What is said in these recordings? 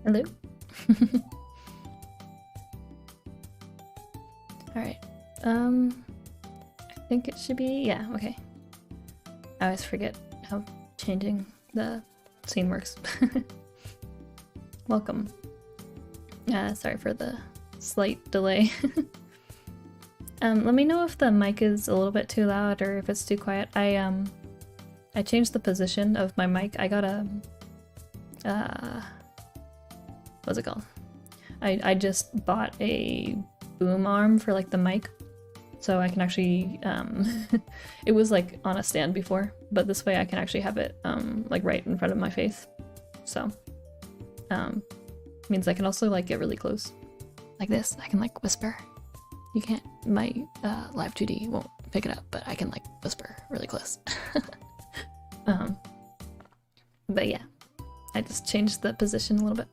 Hello? Alright. I think it should be, yeah, okay. I always forget how changing the scene works. Welcome. Sorry for the slight delay. Let me know if the mic is a little bit too loud or if it's too quiet. I changed the position of my mic. I got a what's it called? I just bought a boom arm for like the mic, so I can actually it was like on a stand before, but this way I can actually have it like right in front of my face. So means I can also like get really close like this. I can like whisper. You can't, my live 2D won't pick it up, but I can like whisper really close. But yeah, I just changed the position a little bit.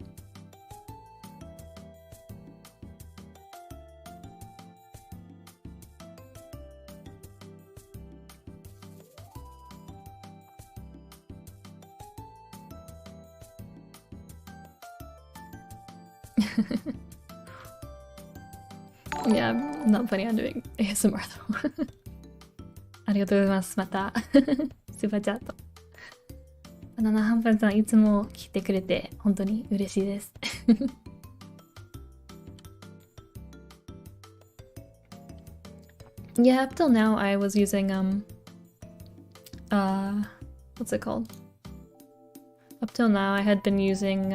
Yeah, I'm not planning on doing ASMR though. ありがとうございます。またスーパーチャット。バナナハンパンさんいつも来てくれて本当に嬉しいです。Yeah, up till now I was using what's it called? Up till now I had been using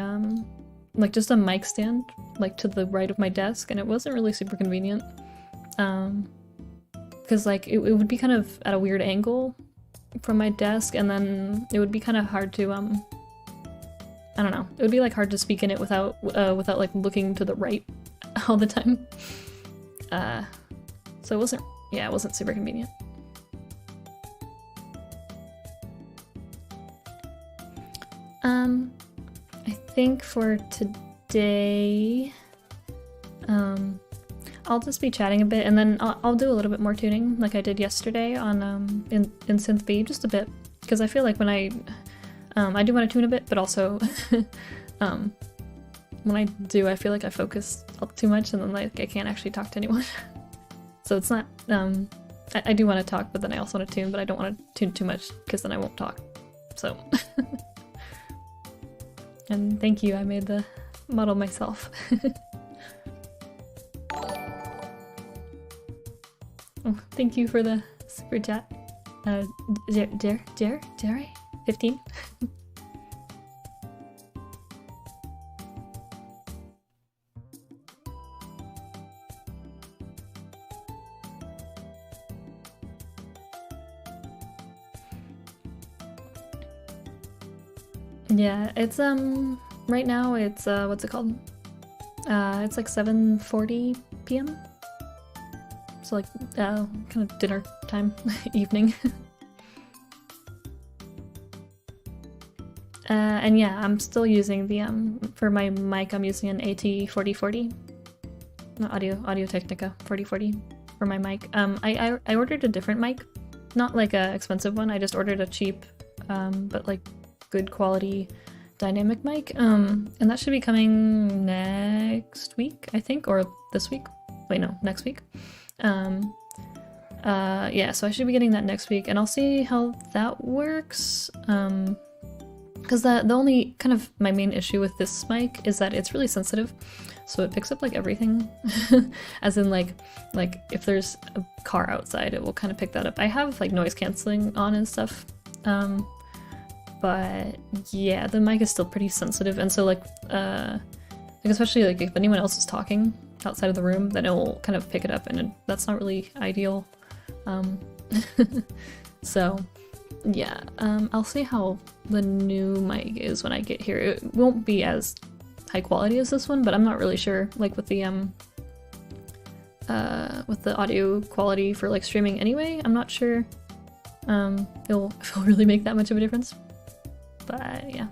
like just a mic stand like to the right of my desk, and it wasn't really super convenient. Because like it would be kind of at a weird angle from my desk, and then it would be kind of hard to I don't know. It would be like hard to speak in it without without like looking to the right all the time. So it wasn't super convenient. I think for today, I'll just be chatting a bit, and then I'll do a little bit more tuning like I did yesterday on in SynthB, just a bit, because I feel like when I do want to tune a bit, but also when I do, I feel like I focus too much, and then like I can't actually talk to anyone. So it's not I do want to talk, but then I also want to tune, but I don't want to tune too much because then I won't talk. So and thank you, I made the model myself. Oh, thank you for the super chat. Jerry? 15? Yeah, it's right now it's what's it called? It's like 7:40 p.m. So like kind of dinner time, evening. And yeah, I'm still using the for my mic I'm using an AT4040. Audio-Technica 4040 for my mic. I ordered a different mic, not like a expensive one. I just ordered a cheap but like good quality dynamic mic, and that should be coming next week, I think, or this week. Wait, no, next week. Yeah, so I should be getting that next week, and I'll see how that works. Because the only kind of my main issue with this mic is that it's really sensitive, so it picks up like everything. As in like if there's a car outside, it will kind of pick that up. I have like noise canceling on and stuff. But yeah, the mic is still pretty sensitive, and so like especially like if anyone else is talking outside of the room, then it will kind of pick it up, and that's not really ideal. So yeah, I'll see how the new mic is when I get here. It won't be as high quality as this one, but I'm not really sure, like with the audio quality for like streaming anyway. I'm not sure it'll really make that much of a difference. But yeah.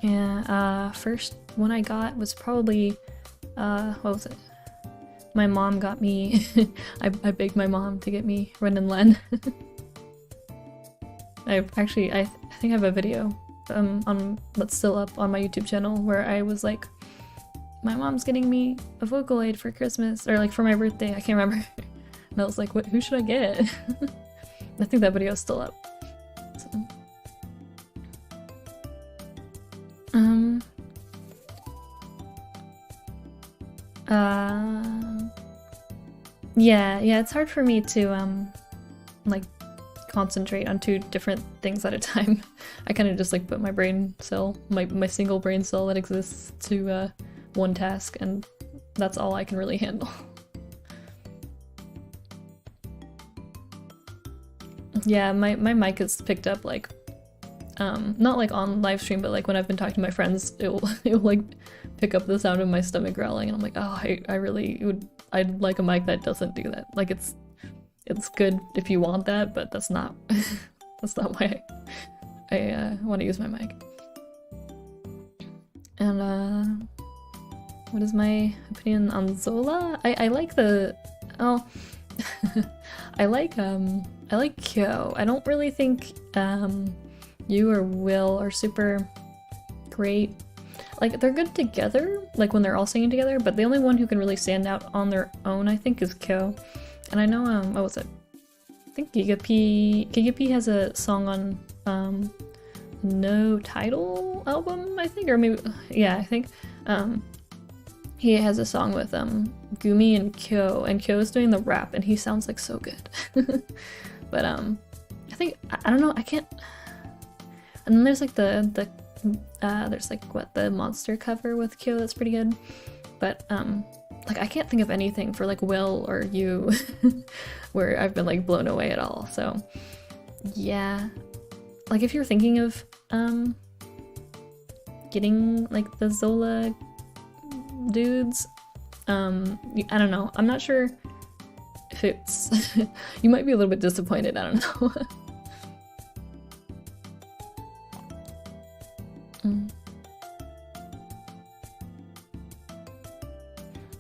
Yeah, first one I got was probably, what was it? My mom got me, I begged my mom to get me Ren and Len. I think I have a video on that's still up on my YouTube channel, where I was like, my mom's getting me a Vocaloid for Christmas, or like for my birthday, I can't remember. And I was like, what, who should I get? I think that video is still up. So. Yeah, it's hard for me to like concentrate on two different things at a time. I kind of just like put my brain cell, my single brain cell that exists to one task, and that's all I can really handle. Yeah, my mic is picked up like not like on live stream, but like when I've been talking to my friends, it'll like pick up the sound of my stomach growling, and I'm like, oh, I'd like a mic that doesn't do that. Like it's good if you want that, but that's not that's not why I want to use my mic. And what is my opinion on Zola? I like the I like Kyo. I don't really think you or Will are super great. Like, they're good together, like when they're all singing together, but the only one who can really stand out on their own, I think, is Kyo. And I know, what was it? I think Gigapi has a song on No Title album, I think, or maybe, yeah, I think. He has a song with Gumi and Kyo is doing the rap, and he sounds like so good. But I think, I don't know, I can't. And then there's like there's like the Monster cover with Kyo that's pretty good. But like I can't think of anything for like Will or you where I've been like blown away at all. So yeah, like if you're thinking of getting like the Zola dudes, I don't know, I'm not sure if it's you might be a little bit disappointed, I don't know.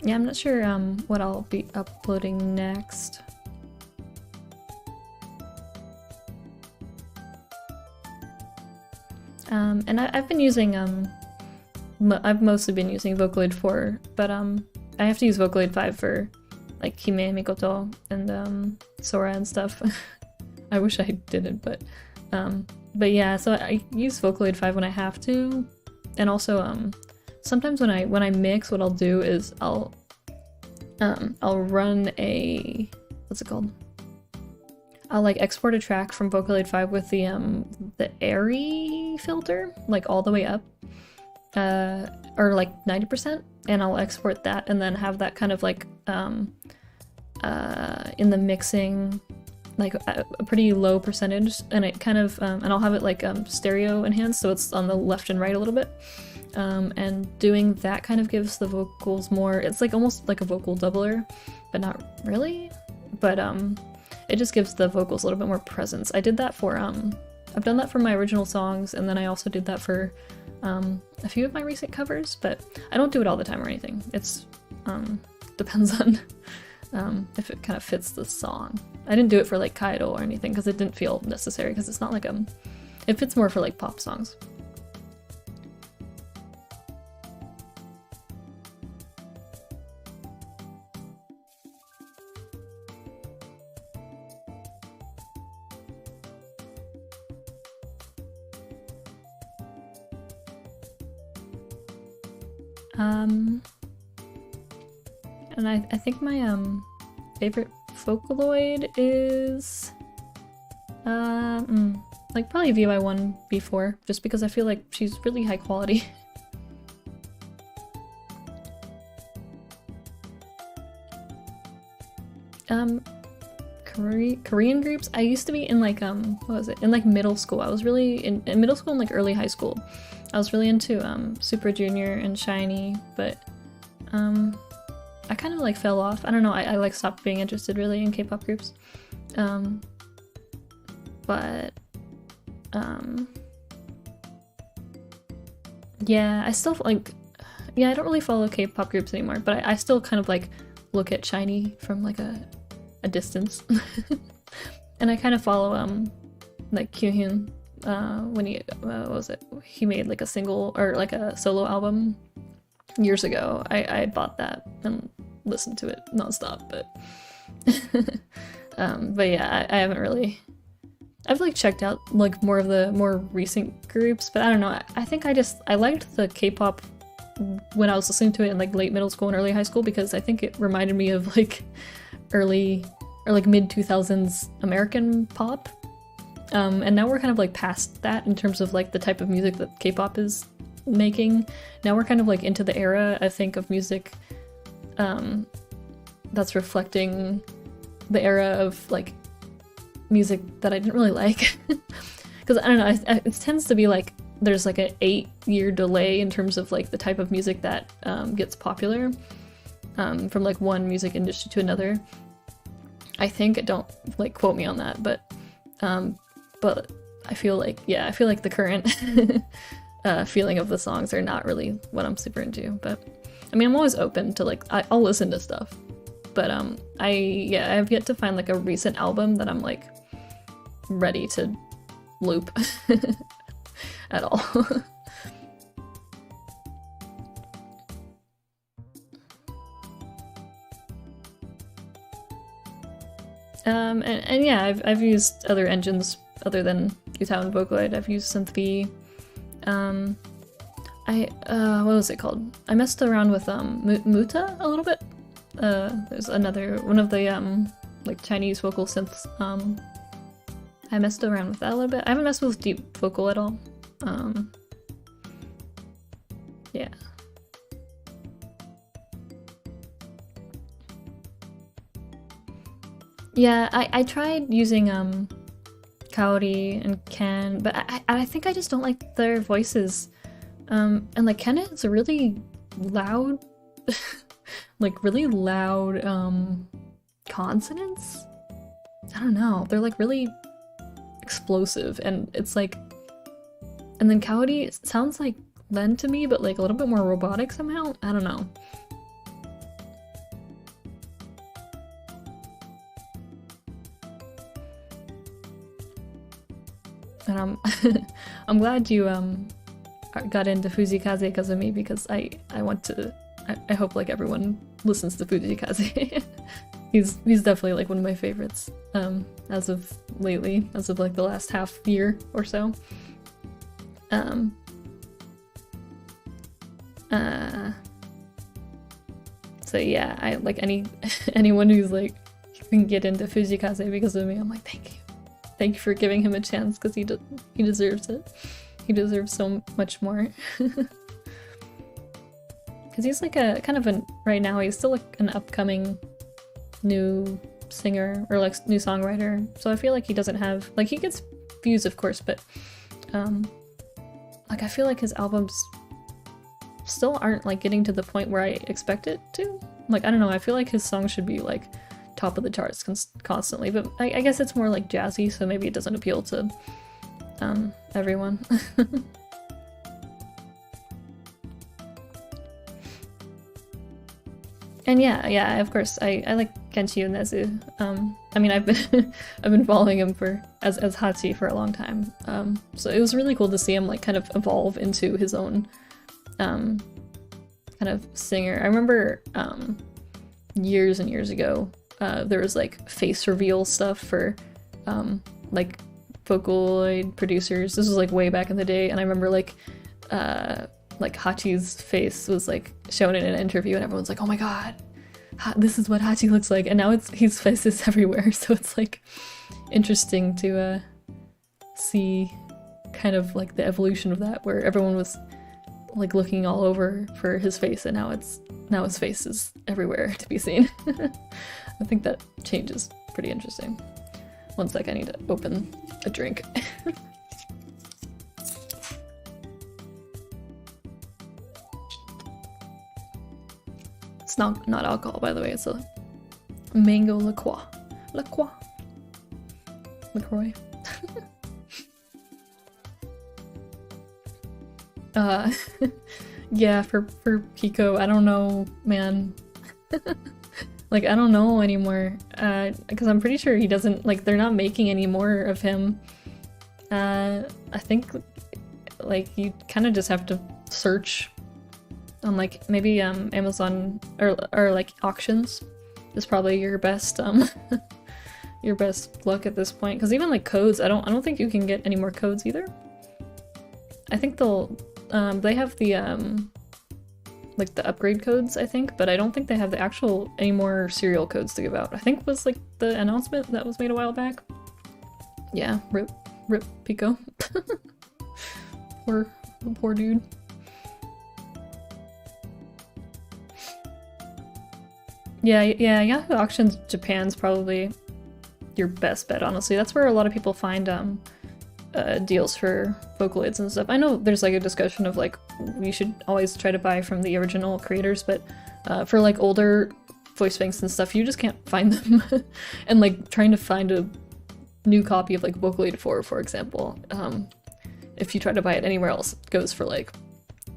Yeah, I'm not sure what I'll be uploading next. And I've been using I've mostly been using Vocaloid 4, but I have to use Vocaloid 5 for like Hime, Mikoto, and Sora and stuff. I wish I didn't, but yeah, so I use Vocaloid 5 when I have to, and also sometimes when I mix, what I'll do is I'll run a, what's it called? I'll like export a track from Vocaloid 5 with the Airy filter, like all the way up, or like 90%, and I'll export that and then have that kind of like in the mixing, like a pretty low percentage, and it kind of and I'll have it like stereo enhanced, so it's on the left and right a little bit. And doing that kind of gives the vocals more, it's like almost like a vocal doubler, but not really. But it just gives the vocals a little bit more presence. I did that for, I've done that for my original songs, and then I also did that for a few of my recent covers, but I don't do it all the time or anything. It's, depends on if it kind of fits the song. I didn't do it for like Kaido or anything because it didn't feel necessary, because it's not like it fits more for like pop songs. And I think my favorite Vocaloid is like probably VY1 V4, just because I feel like she's really high quality. Korean groups, I used to be in like what was it, in like middle school. I was really in middle school and like early high school. I was really into Super Junior and SHINee, but I kind of like fell off. I don't know, I like stopped being interested really in K-pop groups. But yeah, I still like, yeah, I don't really follow K-pop groups anymore, but I still kind of like look at SHINee from like a distance. And I kind of follow like Kyuhyun when he what was it? He made like a single or like a solo album years ago. I bought that and listened to it nonstop, but yeah, I haven't really. I've like checked out like more of the more recent groups, but I don't know. I think I liked the K-pop when I was listening to it in like late middle school and early high school because I think it reminded me of like early or like mid 2000s American pop. And now we're kind of like past that in terms of like the type of music that K-pop is making. Now we're kind of like into the era, I think, of music that's reflecting the era of like music that I didn't really like. Because I don't know, it tends to be like there's like an 8-year delay in terms of like the type of music that gets popular from like one music industry to another. I think, don't like quote me on that, but I feel like, yeah, I feel like the current feeling of the songs are not really what I'm super into. But I mean, I'm always open to like I'll listen to stuff, but I have yet to find like a recent album that I'm like ready to loop at all. And yeah, I've used other engines other than Qtao and Vocaloid. I've used SynthB. What was it called? I messed around with Muta a little bit. There's another one of the like Chinese vocal synths. I messed around with that a little bit. I haven't messed with Deep Vocal at all. Yeah. Yeah, I tried using Kaori and Ken, but I think I just don't like their voices. And like Ken is a really loud, like really loud consonants. I don't know. They're like really explosive, and it's like, and then Kaori sounds like Len to me, but like a little bit more robotic somehow. I don't know. And I'm glad you got into Fujikaze because of me, because I want to. I hope like everyone listens to Fujikaze. he's definitely like one of my favorites as of lately, as of like the last half year or so. So yeah, I like anyone who's like can get into Fujikaze because of me. I'm like, thank you for giving him a chance, because he deserves it. He deserves so much more. Because he's like a kind of an right now he's still like an upcoming new singer or like new songwriter. So I feel like he doesn't have like he gets views of course, but like I feel like his albums still aren't like getting to the point where I expect it to. Like I don't know, I feel like his songs should be like top of the charts constantly, but I guess it's more like jazzy, so maybe it doesn't appeal to everyone. And yeah, of course, I like Kenshi Yonezu. I mean, I've been following him as Hachi for a long time. So it was really cool to see him like kind of evolve into his own kind of singer. I remember years and years ago, there was like face reveal stuff for like Vocaloid producers. This was like way back in the day, and I remember like Hachi's face was like shown in an interview, and everyone's like, "Oh my god, this is what Hachi looks like!" And now his face is everywhere, so it's like interesting to see kind of like the evolution of that, where everyone was like looking all over for his face, and now his face is everywhere to be seen. I think that change is pretty interesting. One sec, I need to open a drink. It's not alcohol, by the way. It's a mango LaCroix. LaCroix. Yeah, for Pico, I don't know, man. Like, I don't know anymore. Because I'm pretty sure he doesn't, like, they're not making any more of him. I think like you kind of just have to search on like maybe Amazon or like auctions is probably your best your best luck at this point, because even like codes, I don't think you can get any more codes either. I think they have the like the upgrade codes, I think, but I don't think they have the actual any more serial codes to give out. I think was like the announcement that was made a while back. Yeah, rip Pico. poor dude. Yeah, Yahoo Auctions Japan's probably your best bet, honestly. That's where a lot of people find deals for Vocaloids and stuff. I know there's like a discussion of like we should always try to buy from the original creators, but for like older voice banks and stuff, you just can't find them. And like trying to find a new copy of like Vocaloid 4, for example, if you try to buy it anywhere else, it goes for like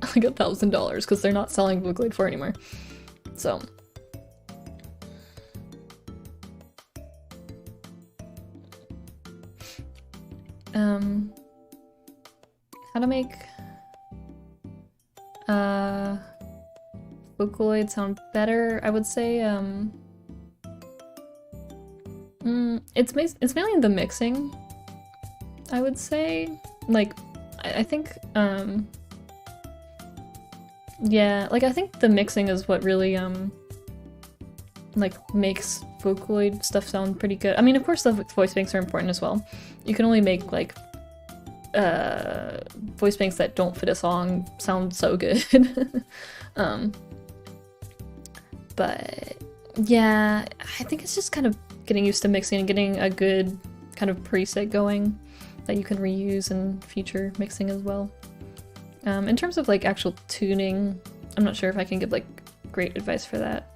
$1,000 because they're not selling Vocaloid 4 anymore. So how to make Vocaloid sound better, I would say it's mainly the mixing, I would say. Like I think yeah, like I think the mixing is what really like makes Vocaloid stuff sound pretty good. I mean, of course the voice banks are important as well. You can only make like voice banks that don't fit a song sound so good. But yeah, I think it's just kind of getting used to mixing and getting a good kind of preset going that you can reuse in future mixing as well. In terms of like actual tuning, I'm not sure if I can give like great advice for that.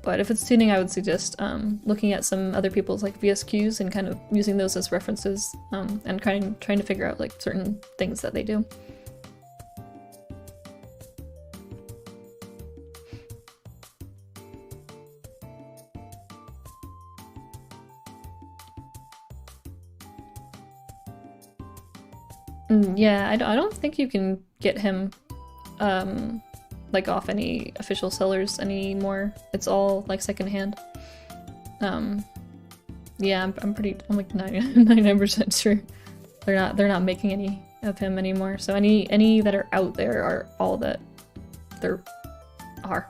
But if it's tuning, I would suggest looking at some other people's like VSQs and kind of using those as references and trying to figure out like certain things that they do. Yeah, I don't think you can get him like off any official sellers anymore. It's all like secondhand. Yeah, I'm like 99% sure they're not making any of him anymore. So any that are out there are all that there are.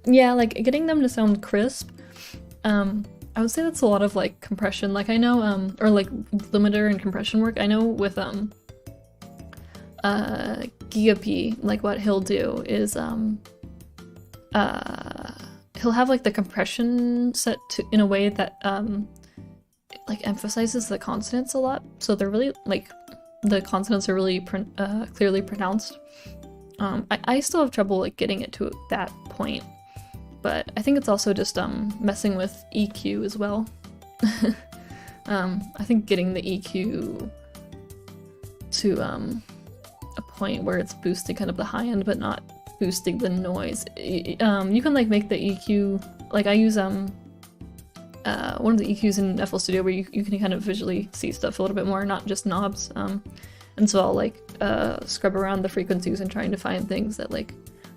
Yeah, like getting them to sound crisp. I would say that's a lot of like compression. Like I know, or like limiter and compression work. I know with Gigapi, like what he'll do is he'll have like the compression set to in a way that like emphasizes the consonants a lot. So they're really like the consonants are really clearly pronounced. I still have trouble like getting it to that point, but I think it's also just messing with EQ as well. I think getting the EQ to a point where it's boosting kind of the high end but not boosting the noise. You can like make the EQ, like I use one of the EQs in FL Studio where you can kind of visually see stuff a little bit more, not just knobs. And so I'll like scrub around the frequencies and trying to find things that like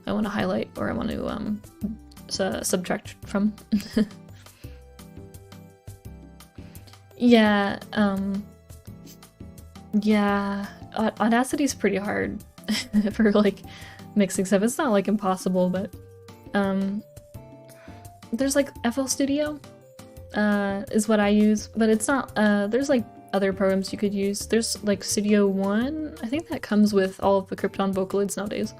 I want to highlight or I want to subtract from. Yeah, yeah, Audacity's pretty hard for like mixing stuff. It's not like impossible, but there's like FL Studio is what I use, but it's not, there's like other programs you could use. There's like Studio One, I think that comes with all of the Krypton Vocaloids nowadays.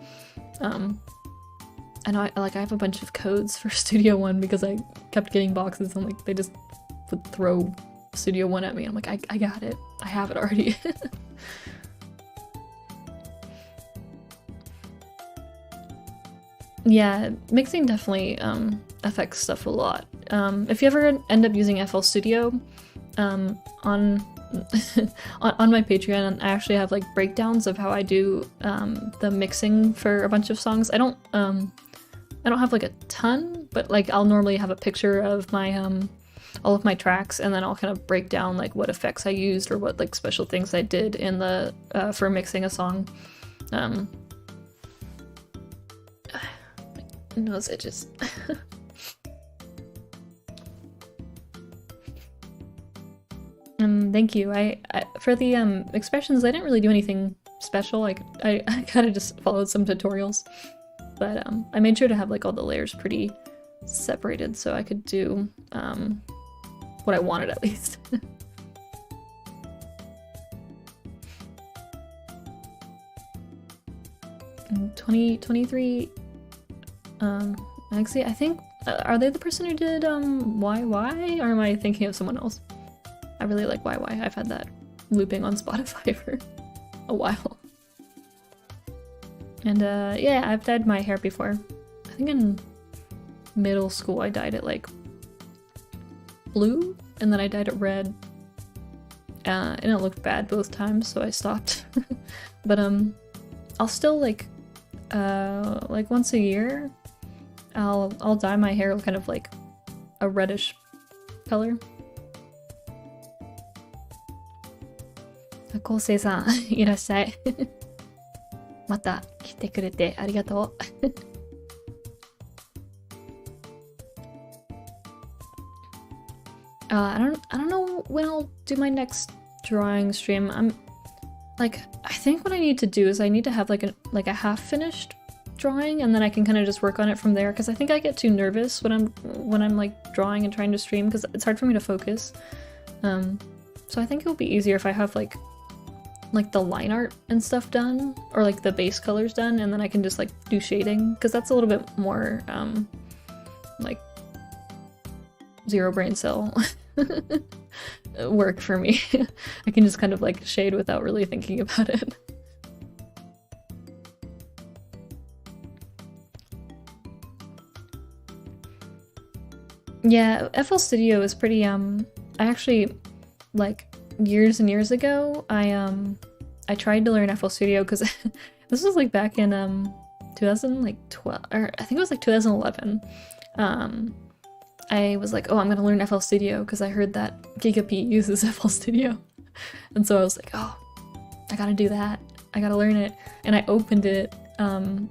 I know I have a bunch of codes for Studio One because I kept getting boxes and like they just would throw Studio One at me. I'm like, I got it. I have it already. Yeah, mixing definitely affects stuff a lot. If you ever end up using FL Studio on on my Patreon, I actually have like breakdowns of how I do the mixing for a bunch of songs. I don't have like a ton, but like I'll normally have a picture of my all of my tracks, and then I'll kind of break down like what effects I used or what like special things I did in the for mixing a song. Nose itches. Thank you. I for the expressions, I didn't really do anything special. Like I kind of just followed some tutorials, but I made sure to have like all the layers pretty separated so I could do what I wanted at least. 2023. Actually, I think are they the person who did YY, or am I thinking of someone else? I really like YY. I've had that looping on Spotify for a while. And yeah, I've dyed my hair before. I think in middle school I dyed it like blue, and then I dyed it red. And it looked bad both times, so I stopped. But I'll still like once a year, I'll dye my hair kind of like a reddish color. 昴生さんいらっしゃい。また来てくれてありがとう。I don't know when I'll do my next drawing stream. I think what I need to do is I need to have like a half finished drawing, and then I can kind of just work on it from there, because I think I get too nervous when I'm like drawing and trying to stream, because it's hard for me to focus. So I think it'll be easier if I have like the line art and stuff done, or like the base colors done, and then I can just like do shading, because that's a little bit more like zero brain cell work for me. I can just kind of like shade without really thinking about it. Yeah, FL Studio is pretty I actually, like, years and years ago, I tried to learn FL Studio because this was like back in 2012, or I think it was like 2011. I was like, oh, I'm gonna learn FL Studio because I heard that GigaP uses FL Studio, and so I was like, oh, I gotta do that. I gotta learn it, and I opened it, and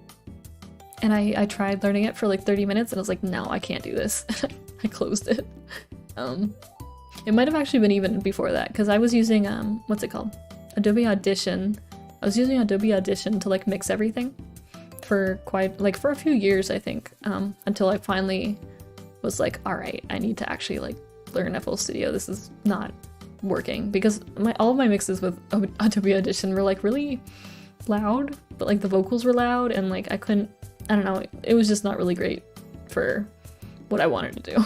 I tried learning it for like 30 minutes, and I was like, no, I can't do this. I closed it. It might have actually been even before that, because I was using what's it called? Adobe Audition. I was using Adobe Audition to like mix everything for for a few years, I think, until I finally was like, all right, I need to actually like learn FL Studio. This is not working, because all of my mixes with Adobe Audition were like really loud, but like the vocals were loud, and like I don't know, it was just not really great for what I wanted to do.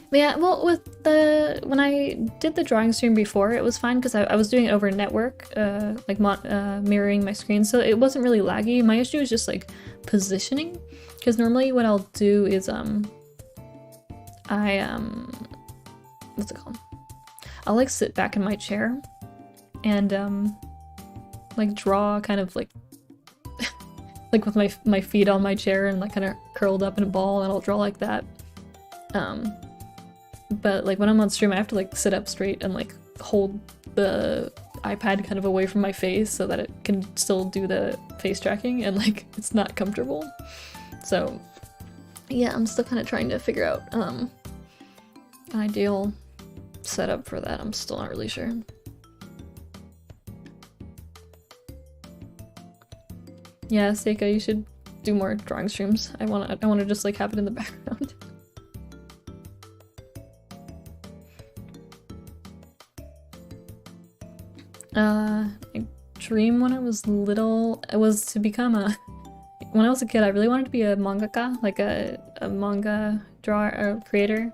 But yeah, well, when I did the drawing stream before, it was fine because I was doing it over network, mirroring my screen, so it wasn't really laggy. My issue is just like positioning, because normally what I'll do is what's it called? I'll like sit back in my chair and like draw kind of like like with my feet on my chair and like kind of curled up in a ball, and I'll draw like that. But like when I'm on stream, I have to like sit up straight and like hold the iPad kind of away from my face so that it can still do the face tracking, and like it's not comfortable. So yeah, I'm still kind of trying to figure out an ideal setup for that. I'm still not really sure. Yeah, Seika, you should do more drawing streams. I wanna just like have it in the background. My dream when I was little, it was to become when I was a kid, I really wanted to be a mangaka, like a manga drawer or creator.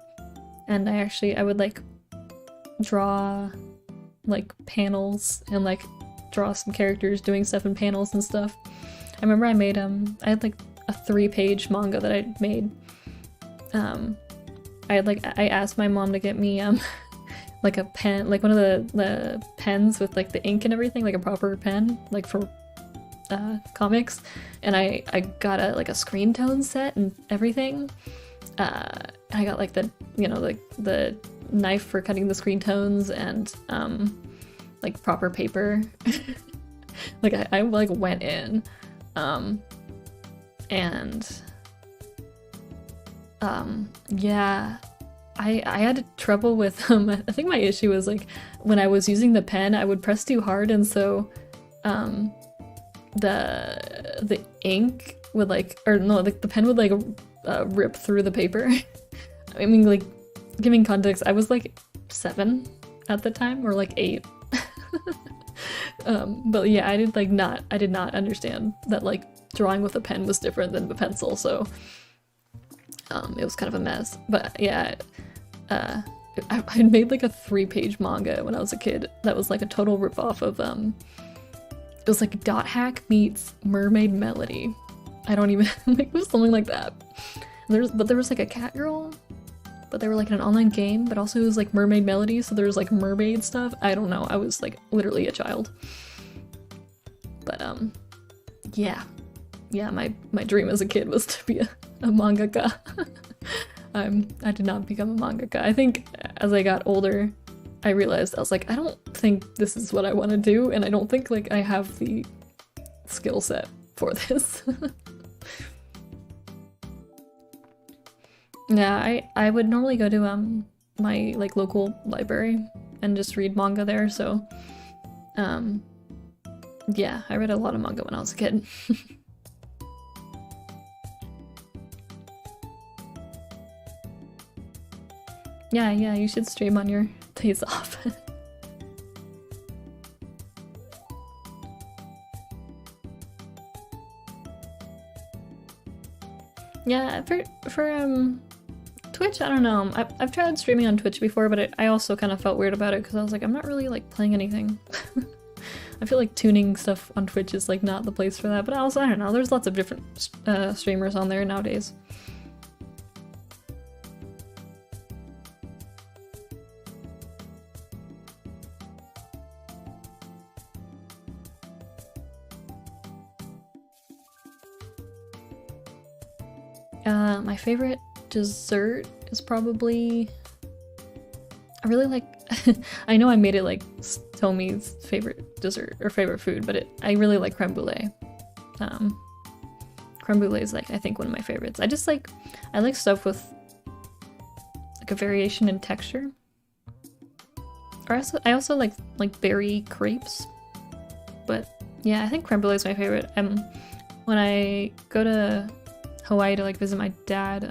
And I would like draw like panels and like draw some characters doing stuff in panels and stuff. I remember I made I had like a 3-page manga that I made. I I asked my mom to get me like a pen, like one of the pens with like the ink and everything, like a proper pen, like for comics, and I got a screen tone set and everything. I got like the, you know, like the knife for cutting the screen tones and like proper paper. Like I like went in, and yeah, I had trouble with I think my issue was like when I was using the pen, I would press too hard, and so the ink would like, or no, the pen would like rip through the paper. I mean, like, giving context, I was like 7 at the time, or like 8. But yeah, I did not understand that like drawing with a pen was different than a pencil, so it was kind of a mess. But yeah, I made like a 3-page manga when I was a kid that was like a total ripoff of it was like Dot Hack meets Mermaid Melody. I don't even like, it was something like that. But there was like a cat girl, but they were like in an online game, but also it was like Mermaid Melody, so there was like mermaid stuff. I don't know, I was like literally a child. But yeah, my dream as a kid was to be a mangaka. I did not become a mangaka. I think as I got older, I realized I was like, I don't think this is what I want to do, and I don't think like I have the skill set for this. Yeah, I would normally go to my like local library and just read manga there, so yeah, I read a lot of manga when I was a kid. Yeah, you should stream on your days off. Yeah, for Twitch, I don't know. I've tried streaming on Twitch before, but I also kind of felt weird about it because I was like, I'm not really like playing anything. I feel like tuning stuff on Twitch is like not the place for that, but also, I don't know, there's lots of different streamers on there nowadays. My favorite dessert is probably... I really like... I know I made it like Tomi's favorite dessert or favorite food, but I really like creme brulee. Creme brulee is like, I think, one of my favorites. I like stuff with like a variation in texture. Or I also like berry crepes. But yeah, I think creme brulee is my favorite. When I go to Hawaii to like visit my dad,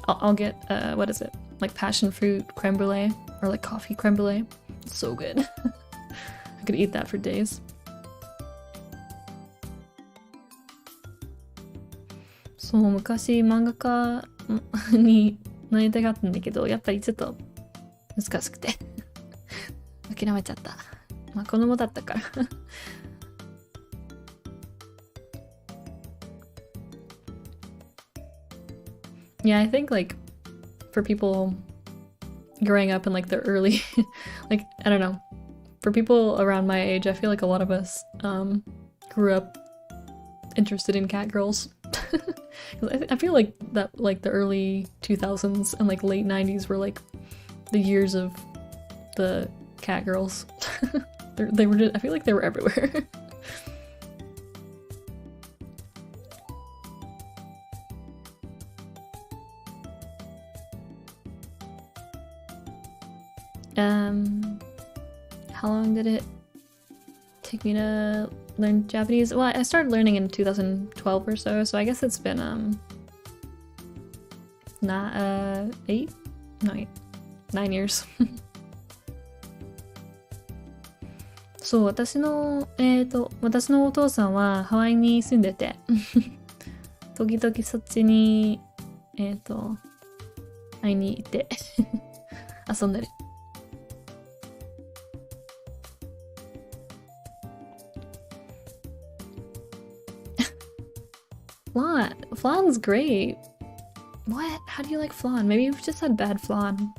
I'll get what is it? Like passion fruit creme brulee or like coffee creme brulee. It's so good. I could eat that for days. そう、昔漫画家になりたかったんだけど、やっぱりちょっと難しくて諦めちゃった。まあ子供だったから。Yeah, I think like for people growing up in like the early like I don't know, for people around my age, I feel like a lot of us grew up interested in cat girls. I feel like that like the early 2000s and like late 90s were like the years of the cat girls. They were just, I feel like they were everywhere. How long did it take me to learn Japanese? Well, I started learning in 2012 or so, so I guess it's been 9 years. そう、私のお父さんはハワイに住んでて時々そっちに会いに行って遊んでる。Flan's great. What? How do you like flan? Maybe you've just had bad flan.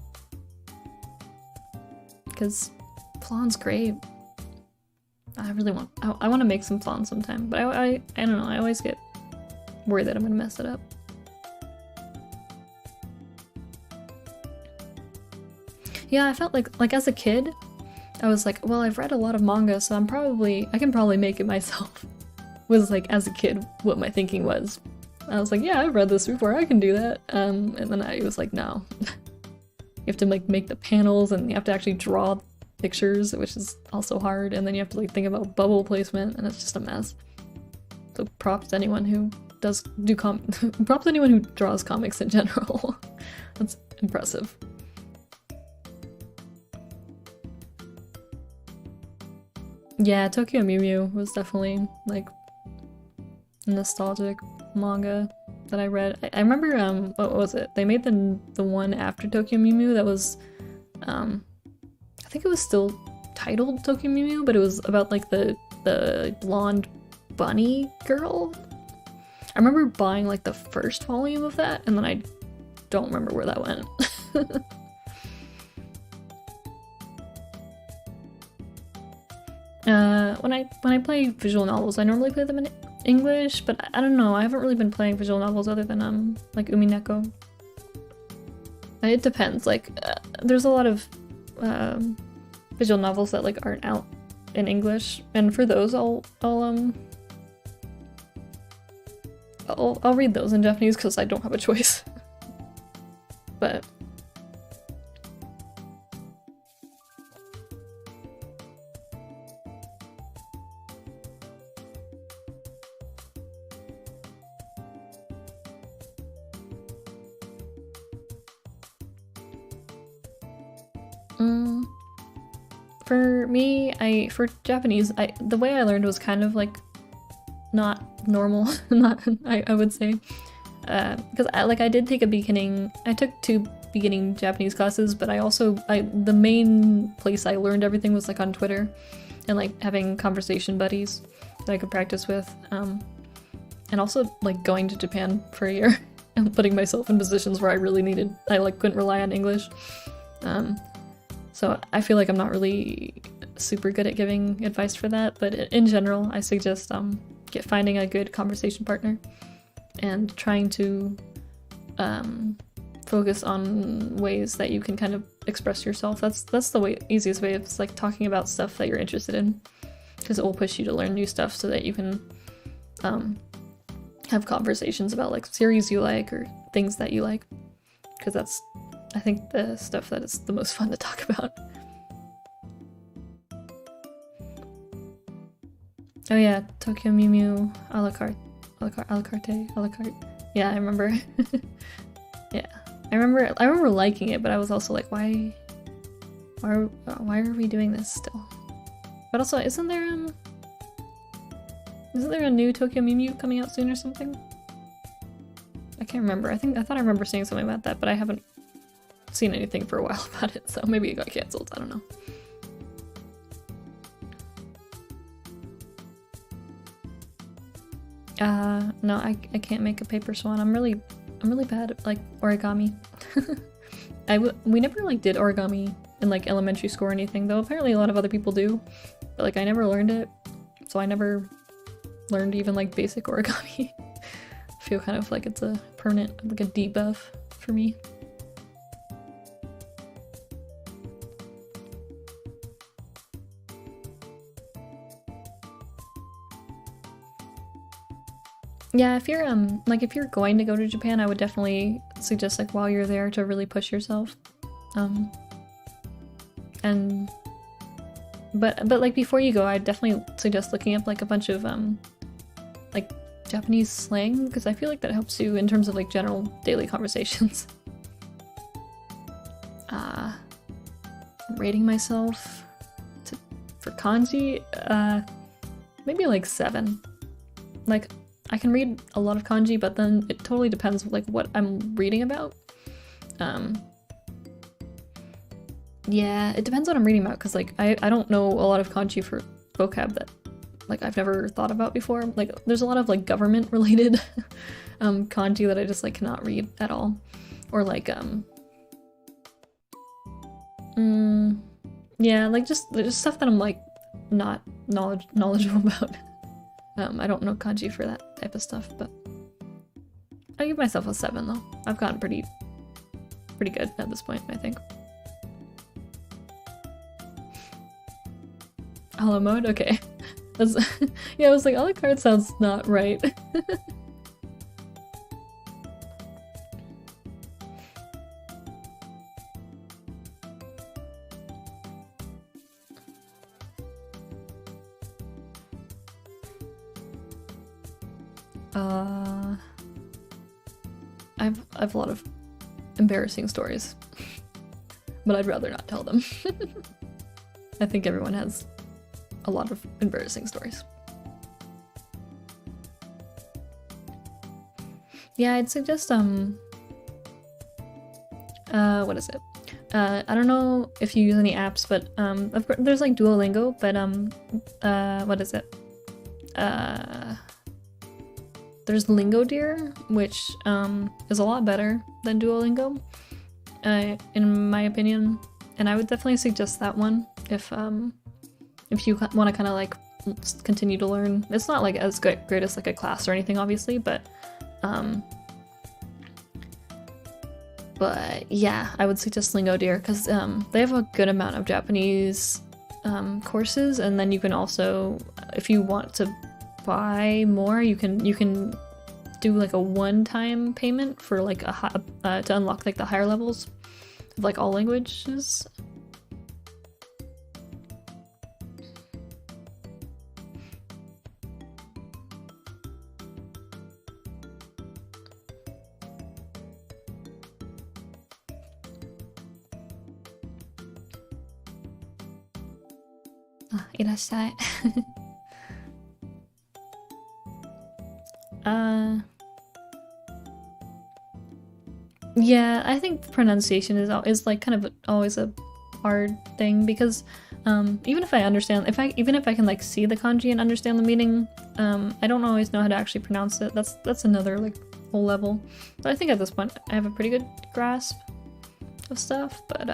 Because flan's great. I really want. I want to make some flan sometime, but I don't know. I always get worried that I'm gonna mess it up. Yeah, I felt like as a kid, I was like, well, I've read a lot of manga, so I can probably make it myself. Was like as a kid what my thinking was. I was like, yeah, I've read this before, I can do that. And then I was like, no. You have to like make the panels and you have to actually draw pictures, which is also hard, and then you have to like think about bubble placement, and it's just a mess. So props to anyone who props to anyone who draws comics in general. That's impressive. Yeah, Tokyo Mew Mew was definitely like nostalgic manga that I read. I remember what was it? They made the one after Tokyo Mew Mew that was I think it was still titled Tokyo Mew Mew, but it was about like the blonde bunny girl. I remember buying like the first volume of that, and then I don't remember where that went. When I play visual novels, I normally play them in English, but I don't know. I haven't really been playing visual novels other than like Umineko. It depends. Like there's a lot of visual novels that like aren't out in English, and for those I'll read those in Japanese because I don't have a choice. But for me, for Japanese, the way I learned was kind of like not normal, I would say, because I did take I took 2 beginning Japanese classes, but the main place I learned everything was like on Twitter, and like having conversation buddies that I could practice with, and also like going to Japan for a year and putting myself in positions where I like couldn't rely on English. So I feel like I'm not really super good at giving advice for that, but in general, I suggest finding a good conversation partner and trying to focus on ways that you can kind of express yourself. That's the easiest way. It's like talking about stuff that you're interested in, because it will push you to learn new stuff so that you can have conversations about like series you like or things that you like, because that's, I think, the stuff that is the most fun to talk about. Oh yeah, Tokyo Mew Mew a la carte. Yeah, I remember. Yeah, I remember liking it, but I was also like, why are we doing this still? But also, isn't there a new Tokyo Mew Mew coming out soon or something? I can't remember. I thought I remember seeing something about that, but I haven't seen anything for a while about it, so maybe it got cancelled. I don't know. No, I can't make a paper swan. I'm really bad at like origami. We never like did origami in like elementary school or anything, though apparently a lot of other people do, but like I never learned it, so I never learned even like basic origami. I feel kind of like it's a permanent, like a debuff for me. Yeah, if you're going to go to Japan, I would definitely suggest like while you're there to really push yourself. But like before you go, I'd definitely suggest looking up like a bunch of like Japanese slang, because I feel like that helps you in terms of like general daily conversations. Rating myself for kanji, maybe like 7. Like, I can read a lot of kanji, but then it totally depends like what I'm reading about. Yeah, it depends what I'm reading about, because like I don't know a lot of kanji for vocab that like I've never thought about before. Like there's a lot of like government related kanji that I just like cannot read at all. Or like yeah, like just stuff that I'm like not knowledgeable about. I don't know kanji for that type of stuff, but I give myself a 7 though. I've gotten pretty good at this point, I think. Hollow mode? Okay. That's yeah, I was like, all the cards sounds not right. I've a lot of embarrassing stories, but I'd rather not tell them. I think everyone has a lot of embarrassing stories. Yeah, I'd suggest what is it? I don't know if you use any apps, but of course there's like Duolingo, but what is it? There's Lingodeer, which is a lot better than Duolingo, in my opinion, and I would definitely suggest that one if you want to kind of like continue to learn. It's not like as great as like a class or anything, obviously, but yeah, I would suggest Lingodeer because they have a good amount of Japanese courses, and then you can also, if you want to buy more, you can do like a one-time payment for like to unlock like the higher levels of like all languages. Irashai. Yeah, I think pronunciation is like kind of always a hard thing because even if I understand, even if I can like see the kanji and understand the meaning, I don't always know how to actually pronounce it. That's another like whole level. But I think at this point I have a pretty good grasp of stuff. But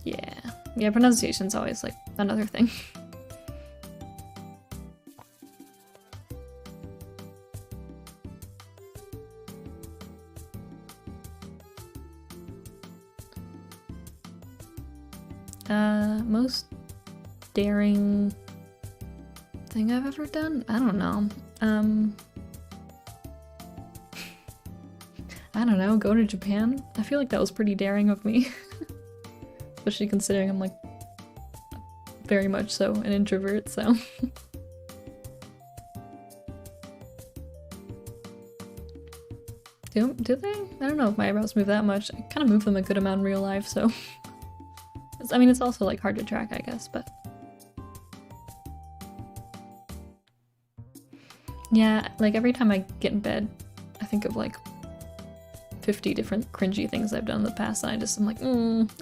yeah, pronunciation's always like another thing. Most daring thing I've ever done? I don't know. I don't know, go to Japan? I feel like that was pretty daring of me. Especially considering I'm like very much so an introvert, so. Do they? I don't know if my eyebrows move that much. I kind of move them a good amount in real life, so. I mean, it's also like hard to track, I guess, but. Yeah, like every time I get in bed, I think of like 50 different cringy things I've done in the past, and I'm like,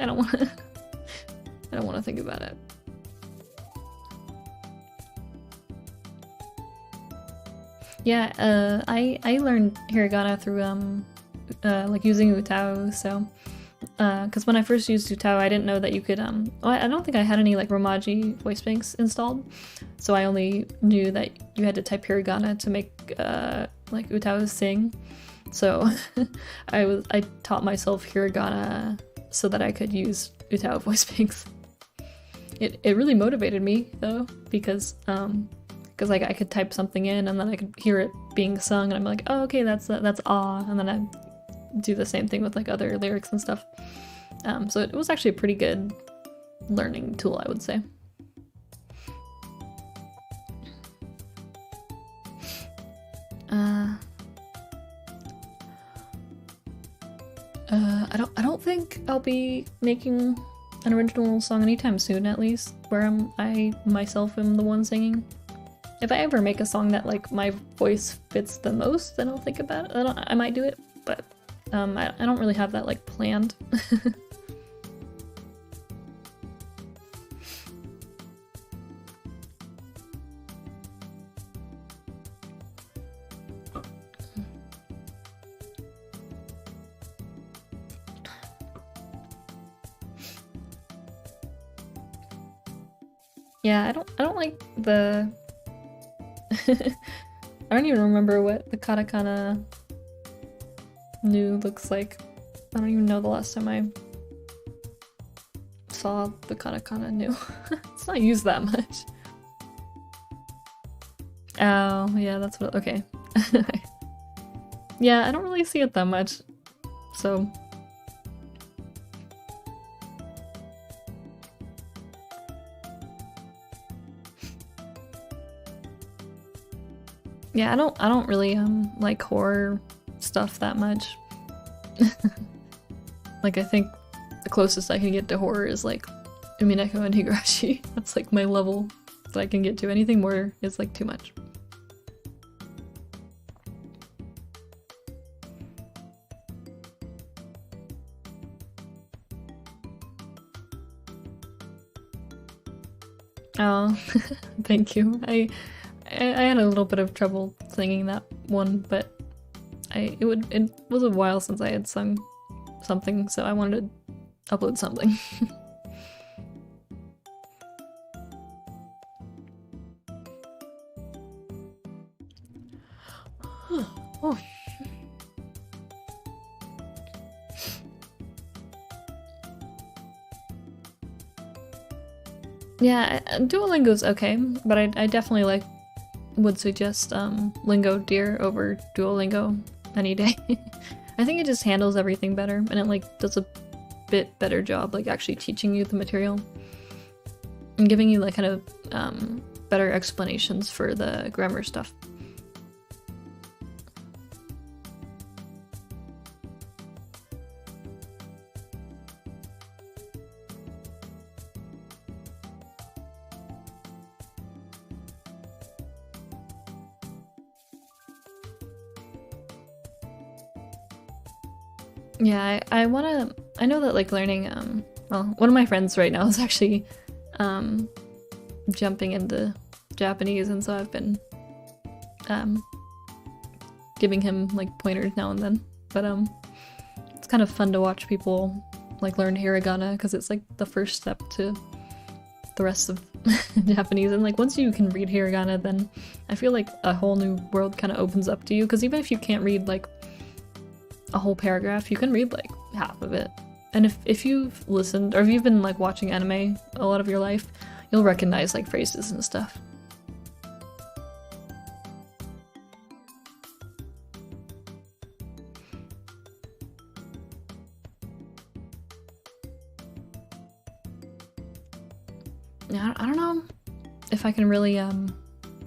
I don't want to. I don't want to think about it. Yeah, I learned hiragana through like using Utao, so because when I first used Utao, I didn't know that you could I don't think I had any like Romaji voice banks installed, so I only knew that you had to type hiragana to make like Utao sing. So I taught myself hiragana so that I could use Utao voice banks. It really motivated me though, because like I could type something in and then I could hear it being sung and I'm like, oh okay, that's ah, and then I do the same thing with like other lyrics and stuff. So it was actually a pretty good learning tool, I would say. I don't think I'll be making an original song anytime soon, at least, where I myself am the one singing. If I ever make a song that like my voice fits the most, then I'll think about it. I might do it, but I don't really have that like planned. Yeah, I don't like the I don't even remember what the katakana new looks like. I don't even know the last time I saw the katakana new. It's not used that much. Oh, yeah, that's what. Okay. Yeah, I don't really see it that much, so. Yeah, I don't really like horror stuff that much. Like I think the closest I can get to horror is like Umineko and Higurashi. That's like my level that I can get to. Anything more is like too much. Oh, thank you. I had a little bit of trouble singing that one, but it was a while since I had sung something, so I wanted to upload something. Oh. Yeah, Duolingo's okay, but I definitely would suggest Lingo Deer over Duolingo any day. I think it just handles everything better, and it like does a bit better job like actually teaching you the material and giving you like kind of better explanations for the grammar stuff. Yeah, I know that like learning, well, one of my friends right now is actually jumping into Japanese, and so I've been giving him like pointers now and then. But it's kind of fun to watch people like learn hiragana because it's like the first step to the rest of Japanese, and like once you can read hiragana, then I feel like a whole new world kind of opens up to you, because even if you can't read like a whole paragraph, you can read like half of it. And if you've listened or if you've been like watching anime a lot of your life, you'll recognize like phrases and stuff. Yeah, I don't know if I can really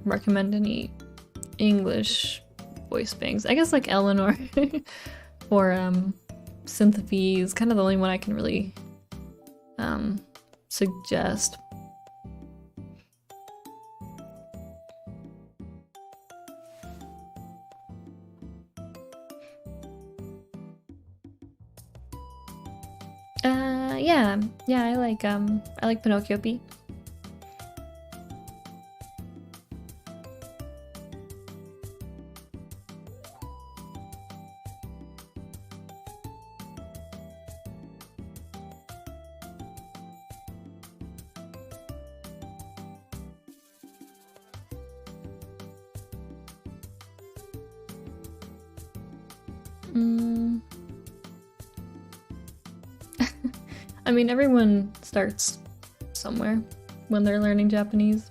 recommend any English voice banks. I guess like Eleanor or Synthophie is kind of the only one I can really suggest. Yeah, I like Pinocchio P. I mean, everyone starts somewhere when they're learning Japanese.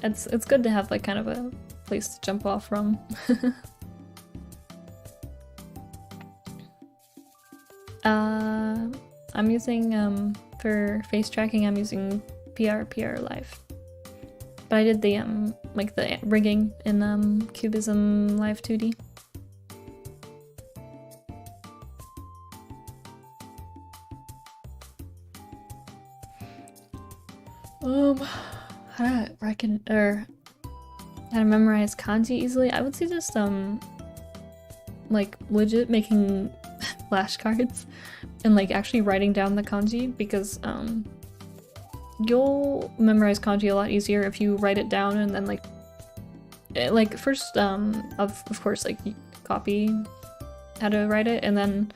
It's good to have like kind of a place to jump off from. I'm using for face tracking, I'm using PR Live. But I did the like the rigging in Cubism Live 2D. How to memorize kanji easily? I would say just like legit making flashcards and like actually writing down the kanji, because you'll memorize kanji a lot easier if you write it down and then like first of course like copy how to write it, and then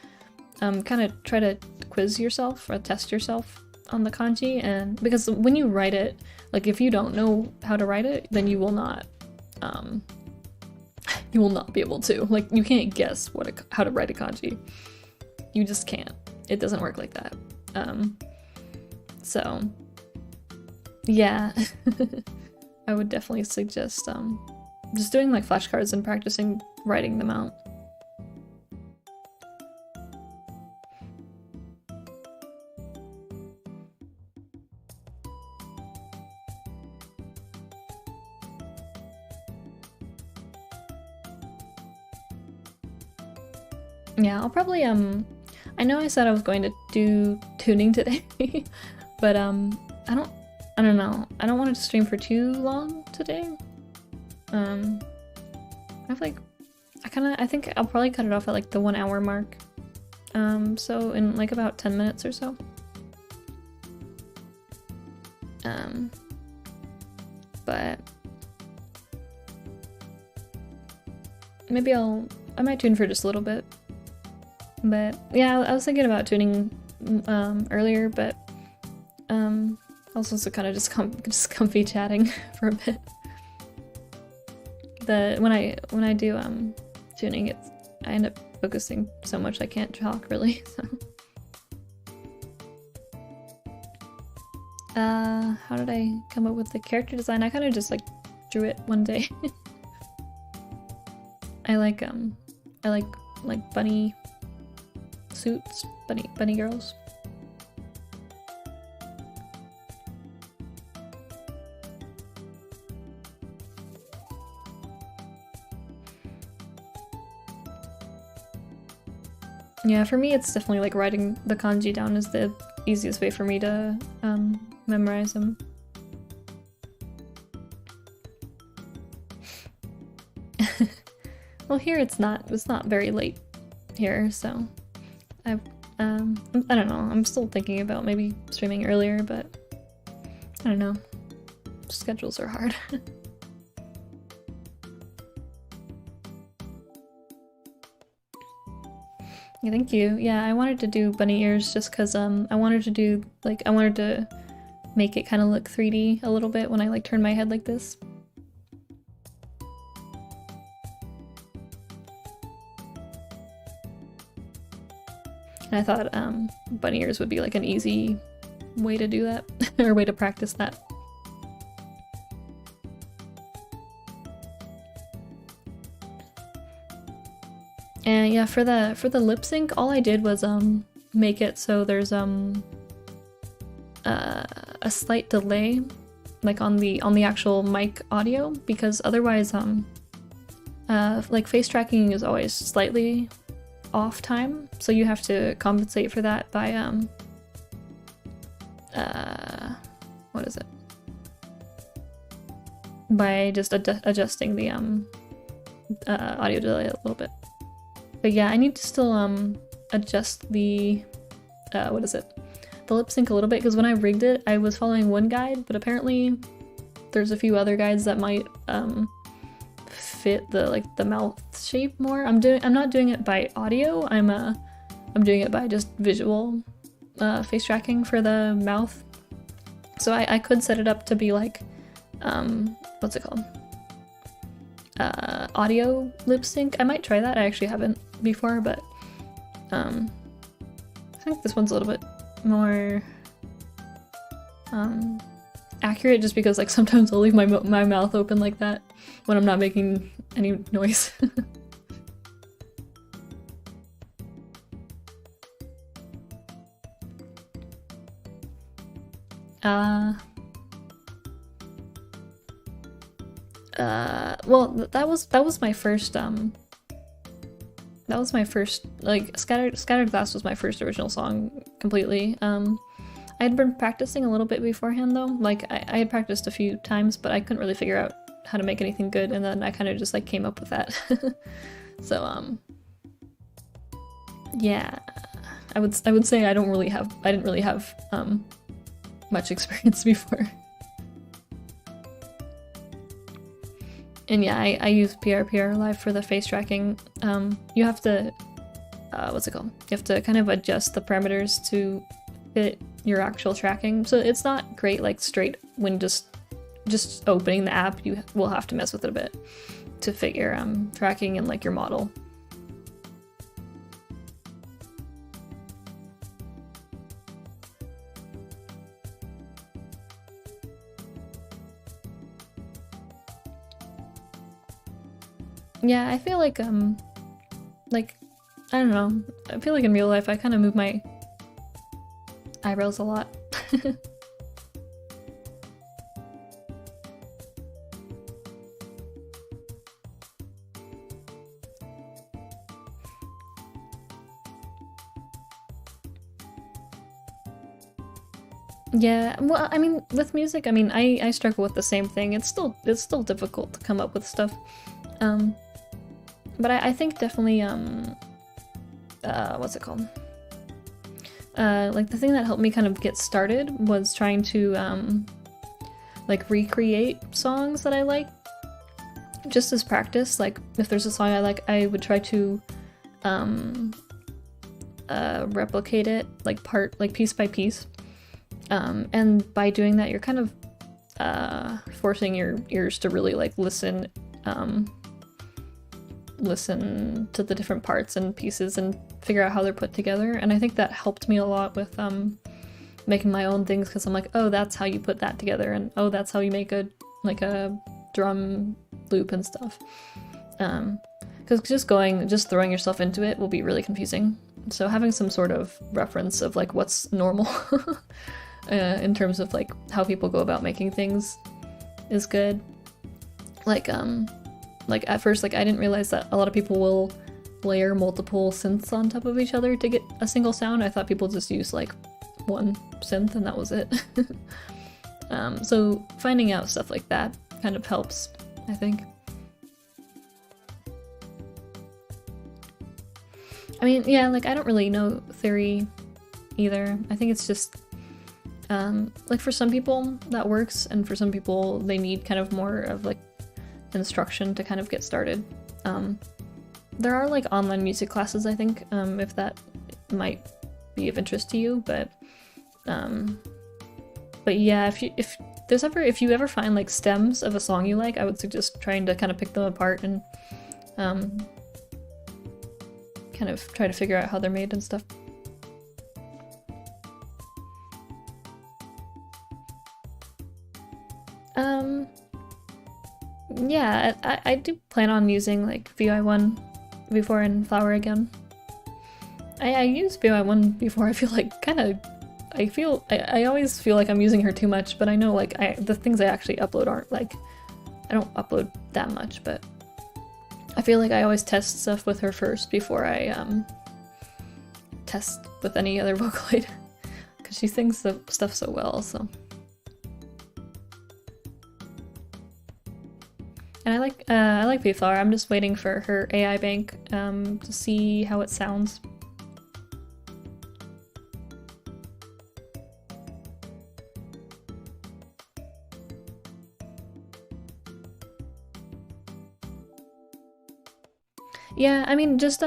kind of try to quiz yourself or test yourself on the kanji, and because when you write it, like if you don't know how to write it, then you will not be able to. Like you can't guess how to write a kanji. You just can't. It doesn't work like that. So yeah, I would definitely suggest just doing like flashcards and practicing writing them out. Yeah, I'll probably I know I said I was going to do tuning today, but I don't know. I don't want to stream for too long today. I think I'll probably cut it off at like the 1 hour mark. So in like about 10 minutes or so. But maybe I might tune for just a little bit. But yeah, I was thinking about tuning earlier, but I was also kind of just comfy chatting for a bit. When I do tuning, I end up focusing so much I can't talk really. So. How did I come up with the character design? I kind of just like drew it one day. I like bunny suits, bunny girls. Yeah, for me it's definitely like writing the kanji down is the easiest way for me to memorize them. Well, here it's not very late here, so I don't know. I'm still thinking about maybe streaming earlier, but I don't know. Schedules are hard. Yeah, thank you. Yeah, I wanted to do bunny ears just because I wanted to make it kind of look 3D a little bit when I like turn my head like this. And I thought bunny ears would be like an easy way to do that, or way to practice that. And yeah, for the lip sync, all I did was make it so there's a slight delay, like on the actual mic audio, because otherwise like face tracking is always slightly off time, so you have to compensate for that by what is it? By just adjusting the audio delay a little bit. But yeah, I need to still adjust the what is it? The lip sync a little bit, because when I rigged it, I was following one guide, but apparently there's a few other guides that might fit the mouth shape more. I'm not doing it by audio. I'm doing it by just visual face tracking for the mouth. So I could set it up to be like what's it called? Audio lip sync. I might try that. I actually haven't before, but I think this one's a little bit more accurate, just because like sometimes I'll leave my mouth open like that when I'm not making any noise. Well, that was my first like Scattered Glass was my first original song completely. I had been practicing a little bit beforehand though. Like I had practiced a few times, but I couldn't really figure out how to make anything good, and then I kind of just like came up with that. So yeah, I would say I didn't really have much experience before. And yeah, I use PRPR Live for the face tracking. You have to, what's it called? You have to kind of adjust the parameters to fit your actual tracking. So it's not great like straight when just opening the app. You will have to mess with it a bit to fit your tracking and like your model. Yeah, I feel like I don't know. I feel like in real life I kind of move my eyebrows a lot. Yeah, well, I mean, with music, I mean, I struggle with the same thing. It's still difficult to come up with stuff. But I think definitely what's it called? Like the thing that helped me kind of get started was trying to like recreate songs that I like just as practice. Like if there's a song I like, I would try to replicate it like piece by piece. And by doing that, you're kind of forcing your ears to really like listen to the different parts and pieces and figure out how they're put together. And I think that helped me a lot with making my own things, because I'm like, oh, that's how you put that together, and oh, that's how you make a drum loop and stuff. Because just throwing yourself into it will be really confusing. So having some sort of reference of like what's normal in terms of like how people go about making things is good. Like at first, like I didn't realize that a lot of people will layer multiple synths on top of each other to get a single sound. I thought people just use like one synth and that was it. So finding out stuff like that kind of helps, I think. I mean, yeah, like I don't really know theory either. I think it's just like for some people that works, and for some people they need kind of more of like instruction to kind of get started. There are like online music classes, I think, if that might be of interest to you, but yeah, if you ever find like stems of a song you like, I would suggest trying to kind of pick them apart and kind of try to figure out how they're made and stuff. Yeah, I do plan on using like VI1 before and Flower again. I used VI1 before. I feel like I always feel like I'm using her too much, but I know like the things I actually upload aren't like, I don't upload that much, but I feel like I always test stuff with her first before I test with any other Vocaloid, because she sings the stuff so well, so. And I like V-Flower. I'm just waiting for her AI bank to see how it sounds. Yeah, I mean, just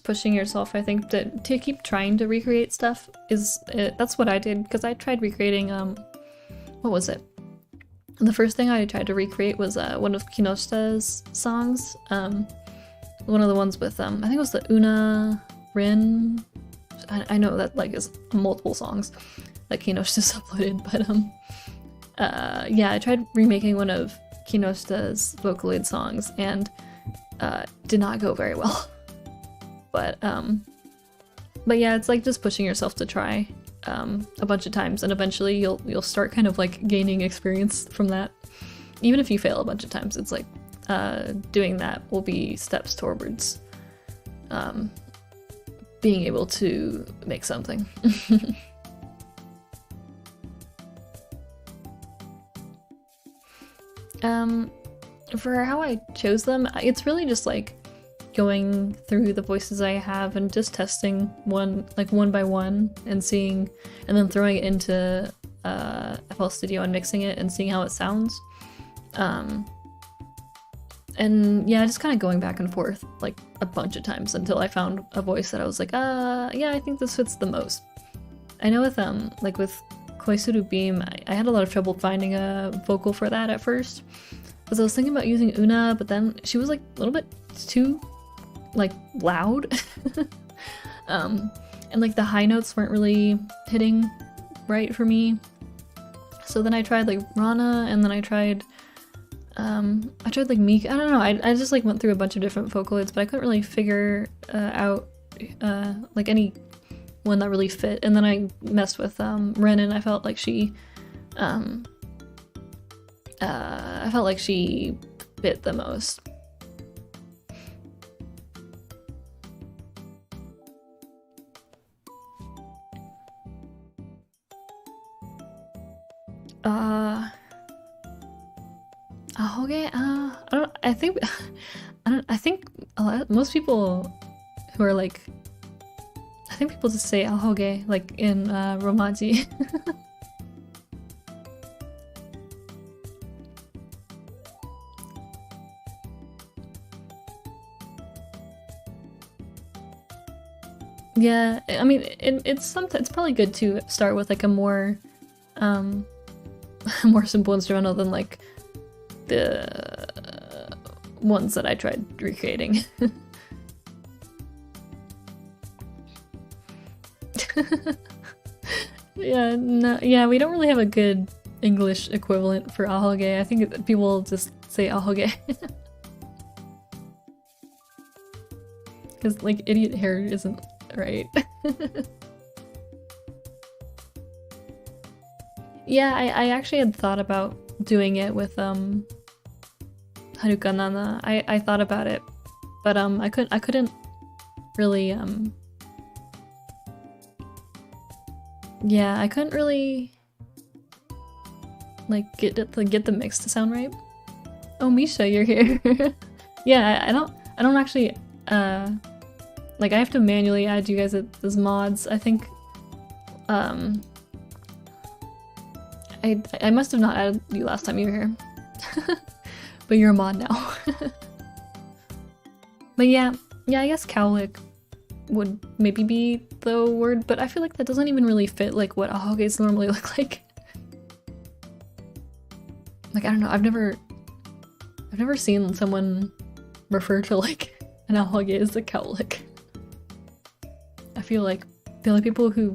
pushing yourself, I think, to keep trying to recreate stuff that's what I did, because I tried recreating, what was it? The first thing I tried to recreate was one of Kinoshita's songs, one of the ones with, I think it was the Una Rin. I know that like is multiple songs that Kinoshita's uploaded, but yeah, I tried remaking one of Kinoshita's Vocaloid songs and did not go very well. But yeah, it's like just pushing yourself to try a bunch of times, and eventually you'll start kind of like gaining experience from that. Even if you fail a bunch of times, it's like doing that will be steps towards being able to make something. For how I chose them, it's really just like going through the voices I have and just testing one by one and seeing, and then throwing it into FL Studio and mixing it and seeing how it sounds. And yeah, just kind of going back and forth like a bunch of times until I found a voice that I was like, yeah, I think this fits the most. I know with like with Koisuru Beam, I had a lot of trouble finding a vocal for that at first. Because I was thinking about using Una, but then she was like a little bit too like loud. And like the high notes weren't really hitting right for me. So then I tried like Rana, and then I tried like Mika. I don't know, I just like went through a bunch of different Vocaloids, but I couldn't really figure out like any one that really fit. And then I messed with Ren, and I felt like she fit the most. Ahoge? I think most people who are like, I think people just say Ahoge, like in Romaji. Yeah, I mean, it's probably good to start with like a more more simple instrumental than like the ones that I tried recreating. Yeah, no, yeah, we don't really have a good English equivalent for ahoge. I think people just say ahoge. Because like idiot hair isn't right. Yeah, I actually had thought about doing it with Haruka Nana. I thought about it, but I couldn't really yeah, I couldn't really like get the mix to sound right. Oh, Misha, you're here. Yeah, I don't actually like I have to manually add you guys as mods. I think I must have not added you last time you were here. But you're a mod now. But yeah, I guess cowlick would maybe be the word, but I feel like that doesn't even really fit like what ahoges normally look like. Like, I don't know, I've never seen someone refer to like an ahoge as a cowlick. I feel like the only people who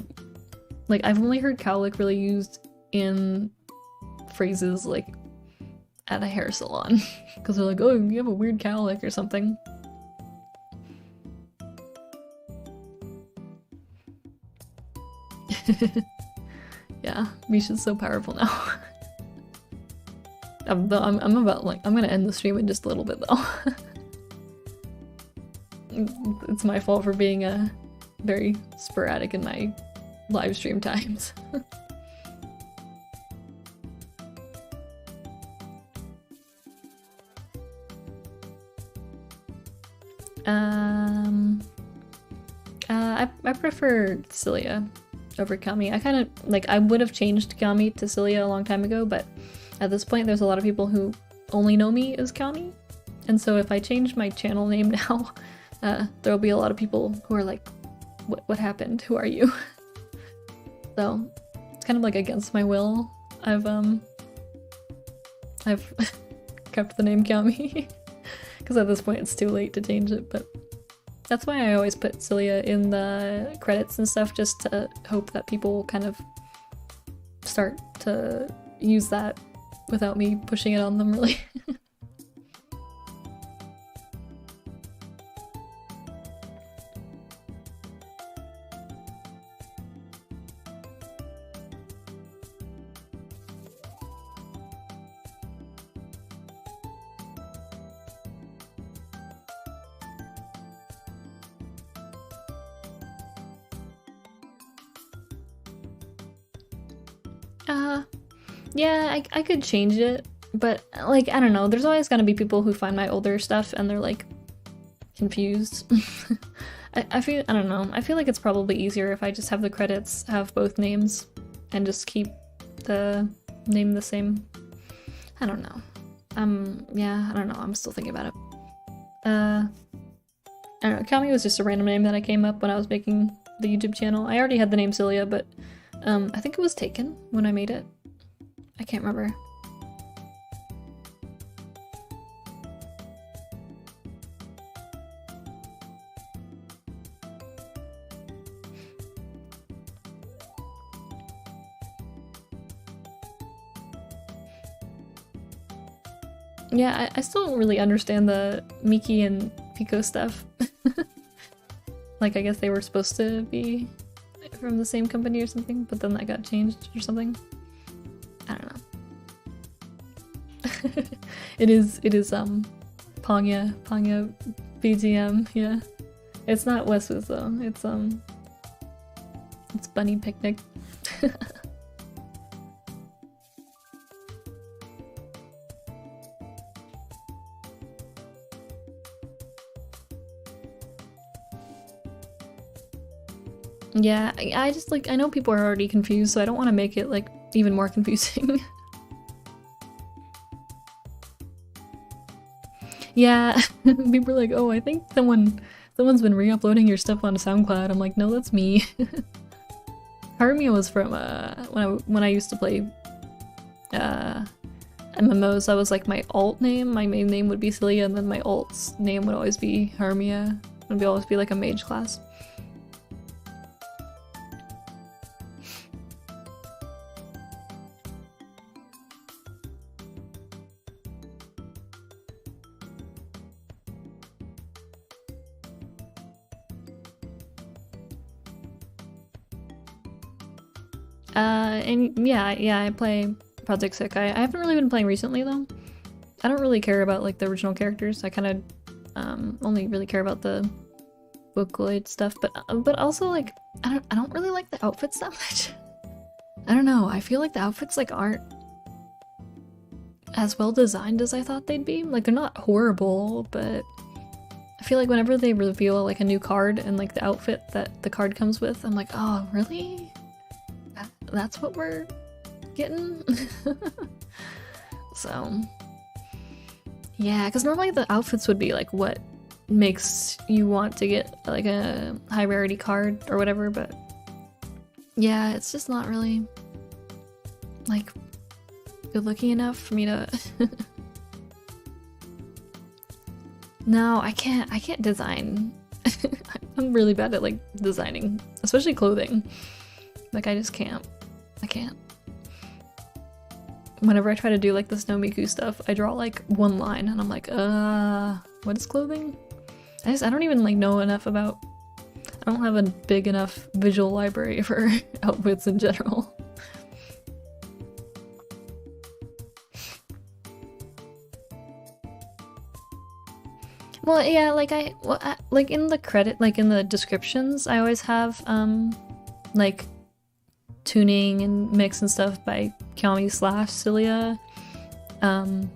like, I've only heard cowlick really used in phrases like at a hair salon because they're like, oh, you have a weird cowlick or something. Yeah, Misha's so powerful now. I'm about like, I'm gonna end the stream in just a little bit though. It's my fault for being very sporadic in my live stream times. I prefer Cilia over Kami. I kind of like, I would have changed Kami to Cilia a long time ago, but at this point there's a lot of people who only know me as Kami, and so if I change my channel name now, there'll be a lot of people who are like, what happened? Who are you? So it's kind of like against my will. I've kept the name Kami because at this point it's too late to change it, but that's why I always put Cilia in the credits and stuff, just to hope that people kind of start to use that without me pushing it on them, really. Yeah, I could change it, but like, I don't know, there's always gonna be people who find my older stuff and they're like confused. I don't know, I feel like it's probably easier if I just have the credits have both names and just keep the name the same. I don't know. Yeah, I don't know, I'm still thinking about it. I don't know, Kami was just a random name that I came up when I was making the YouTube channel. I already had the name Cilia, but I think it was taken when I made it. I can't remember. Yeah, I still don't really understand the Miki and Pico stuff. Like, I guess they were supposed to be from the same company or something, but then that got changed or something. I don't know. It is Pongya BGM, yeah. It's not Westwood though, it's Bunny Picnic. Yeah, I just like, I know people are already confused, so I don't want to make it like even more confusing. Yeah, people are like, oh, I think someone's been re-uploading your stuff onto SoundCloud. I'm like, no, that's me. Harmia was from when I used to play MMOs. That was like my alt name. My main name would be Cilia, and then my alt's name would always be Harmia. It would always be like a mage class. And yeah, I play Project Sick. I haven't really been playing recently though. I don't really care about like the original characters. I kind of only really care about the Vocaloid stuff, but also like I don't really like the outfits that much. I don't know. I feel like the outfits like aren't as well designed as I thought they'd be. Like they're not horrible, but I feel like whenever they reveal like a new card and like the outfit that the card comes with, I'm like, oh, really? That's what we're getting? So yeah, because normally the outfits would be like what makes you want to get like a high rarity card or whatever, but yeah, it's just not really like good looking enough for me to No, I can't design. I'm really bad at like designing, especially clothing. Like I just can't. I can't. Whenever I try to do like the Snow Miku stuff, I draw like one line and I'm like, what is clothing? I don't even like know enough about, I don't have a big enough visual library for outfits in general. Well, yeah, like like in the credit, like in the descriptions, I always have like tuning and mix and stuff by Kiyomi/Cilia. And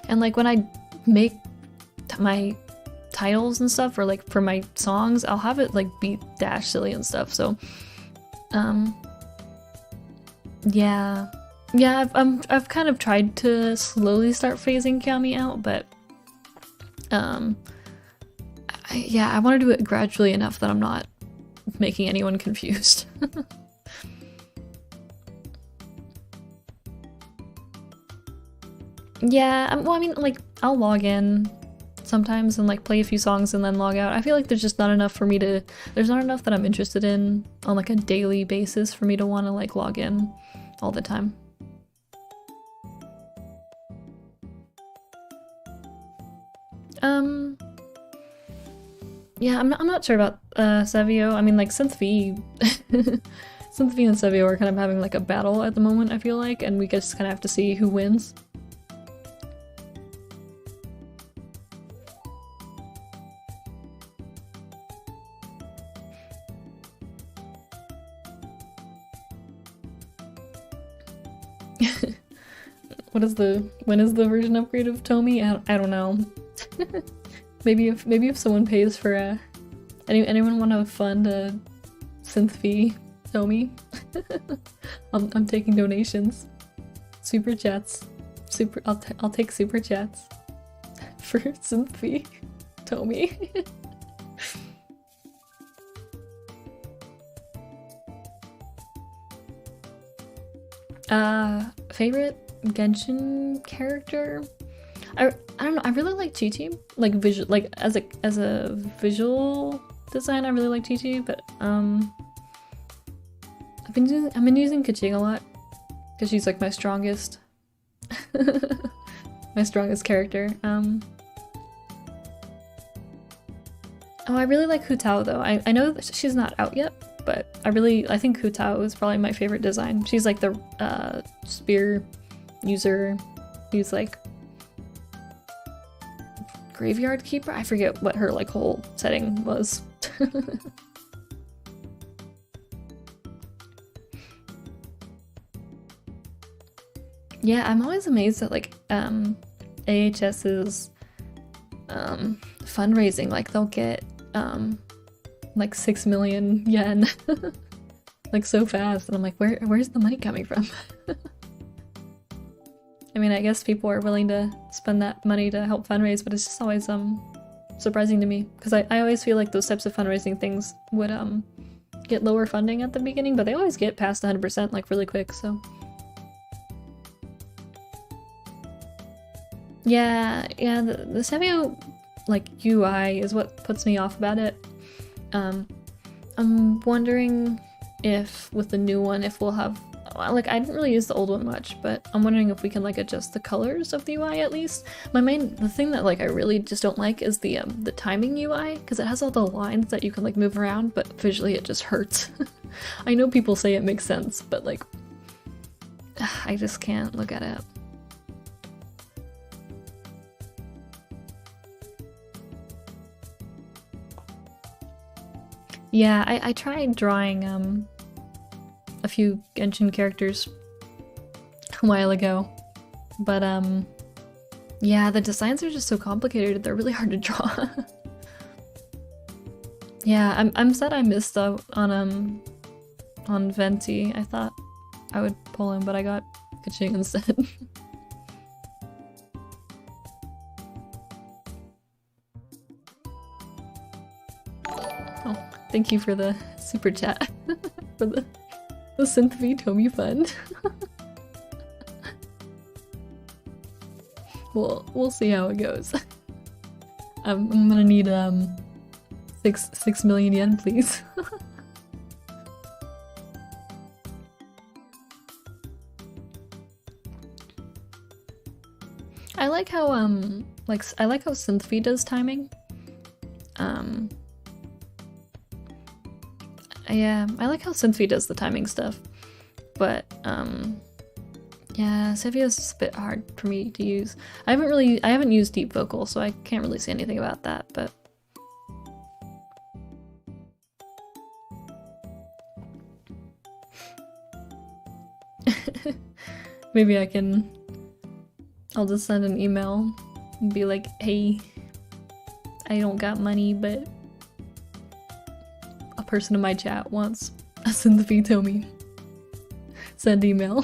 like when I make my titles and stuff, or like for my songs, I'll have it like beat -Cilia and stuff. So yeah, I've kind of tried to slowly start phasing Kiyomi out, but I want to do it gradually enough that I'm not making anyone confused. Yeah, well, I mean, like, I'll log in sometimes and like play a few songs and then log out. I feel like there's just not enough for me to, there's not enough that I'm interested in on like a daily basis for me to want to like log in all the time. Yeah, I'm not sure about Savio. I mean, like Synth V and Savio are kind of having like a battle at the moment, I feel like, and we just kind of have to see who wins. When is the version upgrade of Tomy? I don't know. maybe if someone pays for anyone want to fund a Synth V Tomy? I'm taking donations. Super chats. I'll take super chats for Synth V Tomy. Favorite Genshin character? I don't know. I really like Chi-Chi. Like visual, like as a visual design, I really like Chi-Chi. But I've been using Keqing a lot because she's like my strongest, my strongest character. Oh, I really like Hu Tao though. I know that she's not out yet, but I think Hu Tao is probably my favorite design. She's like the spear user who's like graveyard keeper. I forget what her like whole setting was. Yeah, I'm always amazed at like AHS's fundraising. Like they'll get like 6 million yen like so fast, and I'm like, where's the money coming from? I mean, I guess people are willing to spend that money to help fundraise, but it's just always surprising to me because I always feel like those types of fundraising things would get lower funding at the beginning, but they always get past 100% like really quick. So yeah, the Sevio like UI is what puts me off about it. I'm wondering if with the new one, if we'll have, like, I didn't really use the old one much, but I'm wondering if we can like adjust the colors of the UI at least. The thing that like I really just don't like is the timing UI, because it has all the lines that you can like move around, but visually it just hurts. I know people say it makes sense, but like I just can't look at it. Yeah, I tried drawing a few Genshin characters a while ago, but yeah, the designs are just so complicated. They're really hard to draw. Yeah, I'm sad I missed out on Venti. I thought I would pull him, but I got Keqing instead. Oh, thank you for the super chat for the Synth V Tomy fund. We'll see how it goes. I'm gonna need 6 million yen, please. I like how I like how Synthfeed does timing. Yeah, I like how Synthfeed does the timing stuff, but yeah, Sevio's a bit hard for me to use. I haven't used Deep Vocal, so I can't really say anything about that, but maybe I'll just send an email and be like, hey, I don't got money, but a person in my chat wants a Synthfeed Tomy. Send email.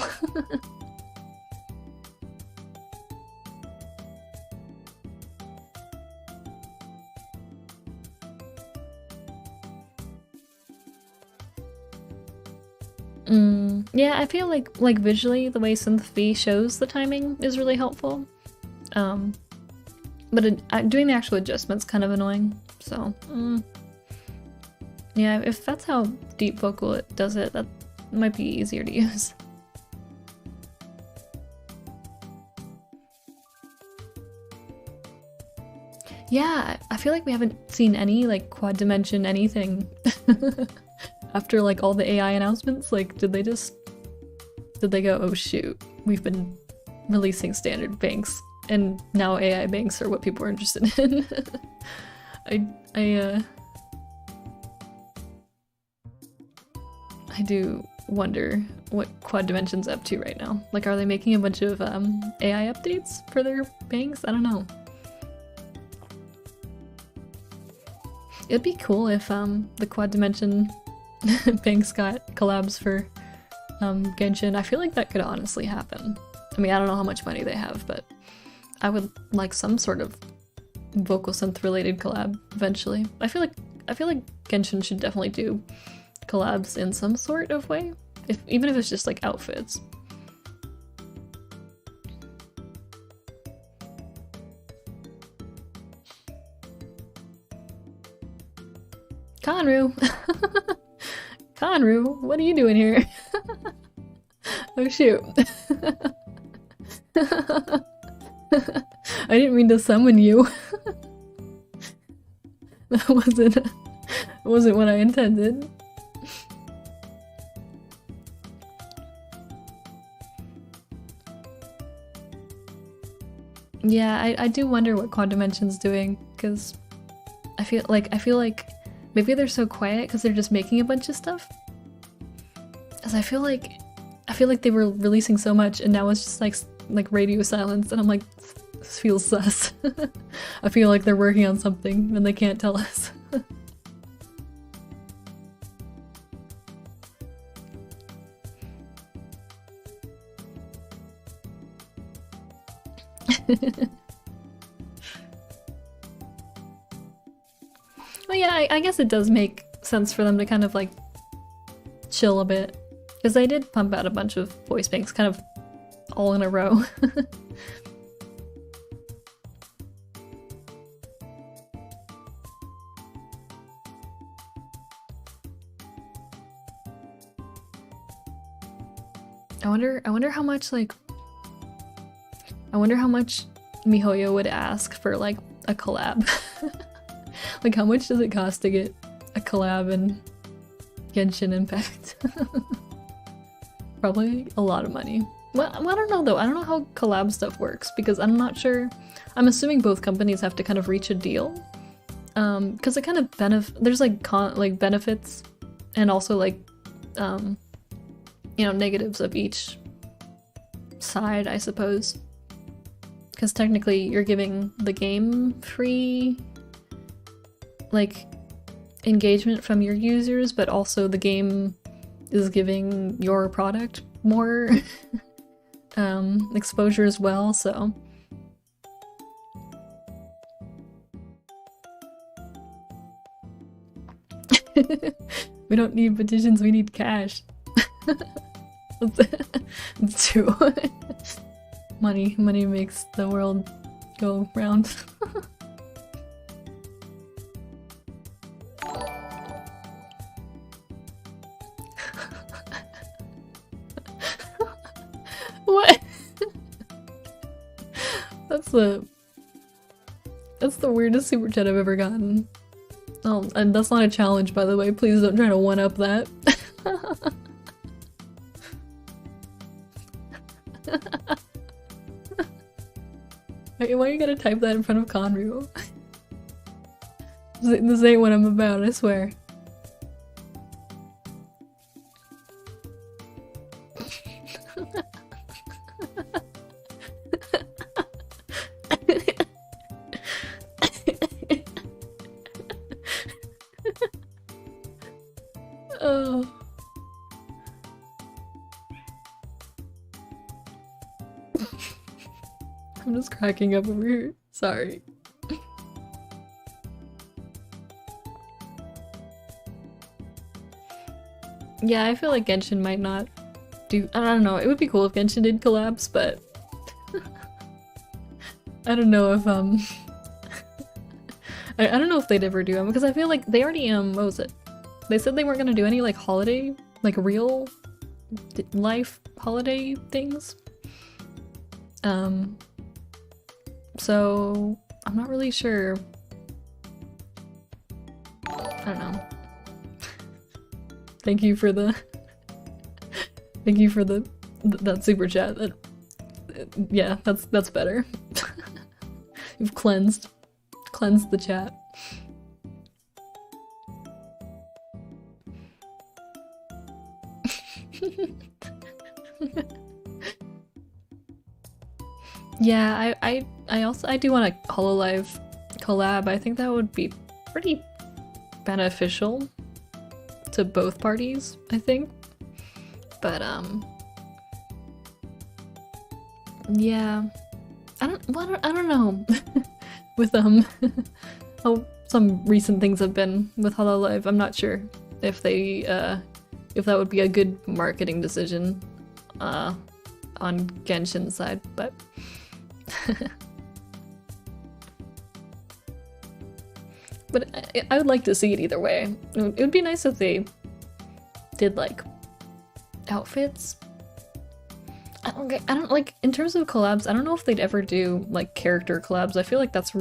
Yeah, I feel like visually the way Synth-V shows the timing is really helpful. But doing the actual adjustment's kind of annoying, so yeah, if that's how Deep Vocal it does it, that might be easier to use. Yeah, I feel like we haven't seen any like quad dimension anything after like all the AI announcements. Like, did they go, oh shoot, we've been releasing standard banks and now AI banks are what people are interested in. I do wonder what Quad Dimension's up to right now. Like, are they making a bunch of AI updates for their banks? I don't know. It'd be cool if the Quad Dimension banks got collabs for Genshin. I feel like that could honestly happen. I mean, I don't know how much money they have, but I would like some sort of vocal synth related collab eventually. I feel like Genshin should definitely do collabs in some sort of way, even if it's just like outfits. Conru! Conru, what are you doing here? Oh shoot. I didn't mean to summon you. That wasn't what I intended. Yeah, I do wonder what Quad Dimension's doing, because I feel like maybe they're so quiet because they're just making a bunch of stuff. Because I feel like they were releasing so much and now it's just like radio silence, and I'm like, this feels sus. I feel like they're working on something and they can't tell us. Well, yeah, I guess it does make sense for them to kind of like chill a bit, because they did pump out a bunch of voice banks kind of all in a row. I wonder how much MiHoYo would ask for like a collab. Like, how much does it cost to get a collab in Genshin Impact? Probably a lot of money. Well, I don't know though. I don't know how collab stuff works because I'm not sure. I'm assuming both companies have to kind of reach a deal. Because it kind of there's like benefits and also like you know, negatives of each side, I suppose. Because technically you're giving the game free like engagement from your users, but also the game is giving your product more exposure as well, so we don't need petitions, we need cash. It's true. Money makes the world go round. What? That's the weirdest super chat I've ever gotten. Oh, and that's not a challenge, by the way. Please don't try to one-up that. Why you gotta type that in front of Conru? This ain't what I'm about, I swear. Oh. I'm just cracking up over here. Sorry. Yeah, I feel like Genshin might not do— I don't know, it would be cool if Genshin did collabs, but I don't know if I don't know if they'd ever do them, because I feel like they already what was it? They said they weren't gonna do any like holiday, like real life holiday things. So I'm not really sure. I don't know. Thank you for that super chat. Yeah, that's better. You've cleansed the chat. Yeah, I do want a Hololive collab. I think that would be pretty beneficial to both parties, I think. But yeah, I don't know. With how some recent things have been with Hololive, I'm not sure if they if that would be a good marketing decision on Genshin's side, but but I would like to see it either way. It would be nice if they did like outfits. I don't like, in terms of collabs, I don't know if they'd ever do like character collabs. I feel like that's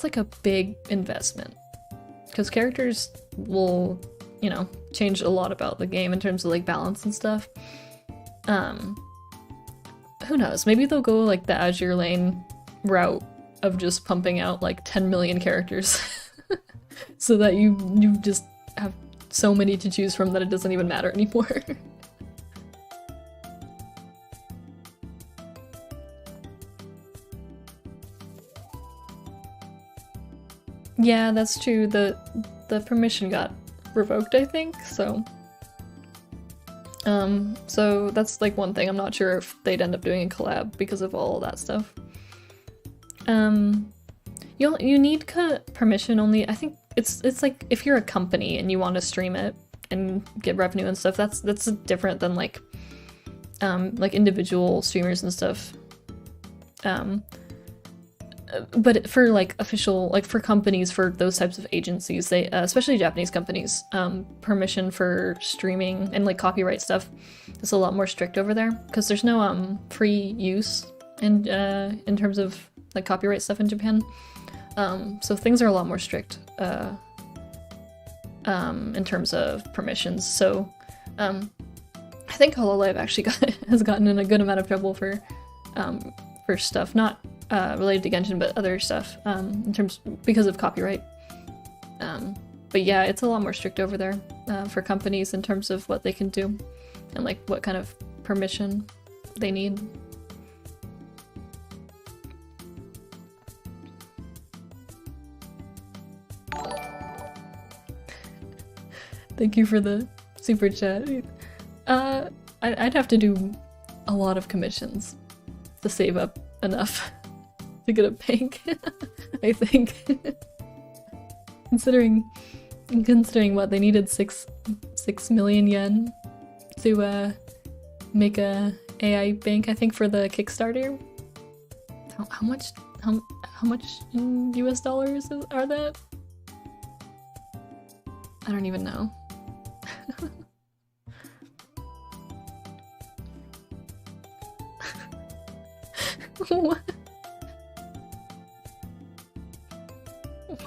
like a big investment, because characters will, you know, change a lot about the game in terms of like balance and stuff. Who knows, maybe they'll go like the Azure Lane route of just pumping out like 10 million characters so that you just have so many to choose from that it doesn't even matter anymore. Yeah, that's true. The permission got revoked, I think, so so that's like one thing. I'm not sure if they'd end up doing a collab because of all that stuff. You need permission only. I think it's like if you're a company and you want to stream it and get revenue and stuff, that's different than like individual streamers and stuff. But for like official, like for companies, for those types of agencies, they especially Japanese companies, permission for streaming and like copyright stuff is a lot more strict over there, because there's no free use in terms of like copyright stuff in Japan. So things are a lot more strict in terms of permissions. So I think Hololive actually has gotten in a good amount of trouble for stuff not related to Genshin, but other stuff because of copyright. But yeah, it's a lot more strict over there for companies in terms of what they can do and like what kind of permission they need. Thank you for the super chat. I'd have to do a lot of commissions to save up enough to get a bank, I think. Considering what they needed 6 million yen to make a AI bank, I think, for the Kickstarter. How much in US dollars are that? I don't even know. What?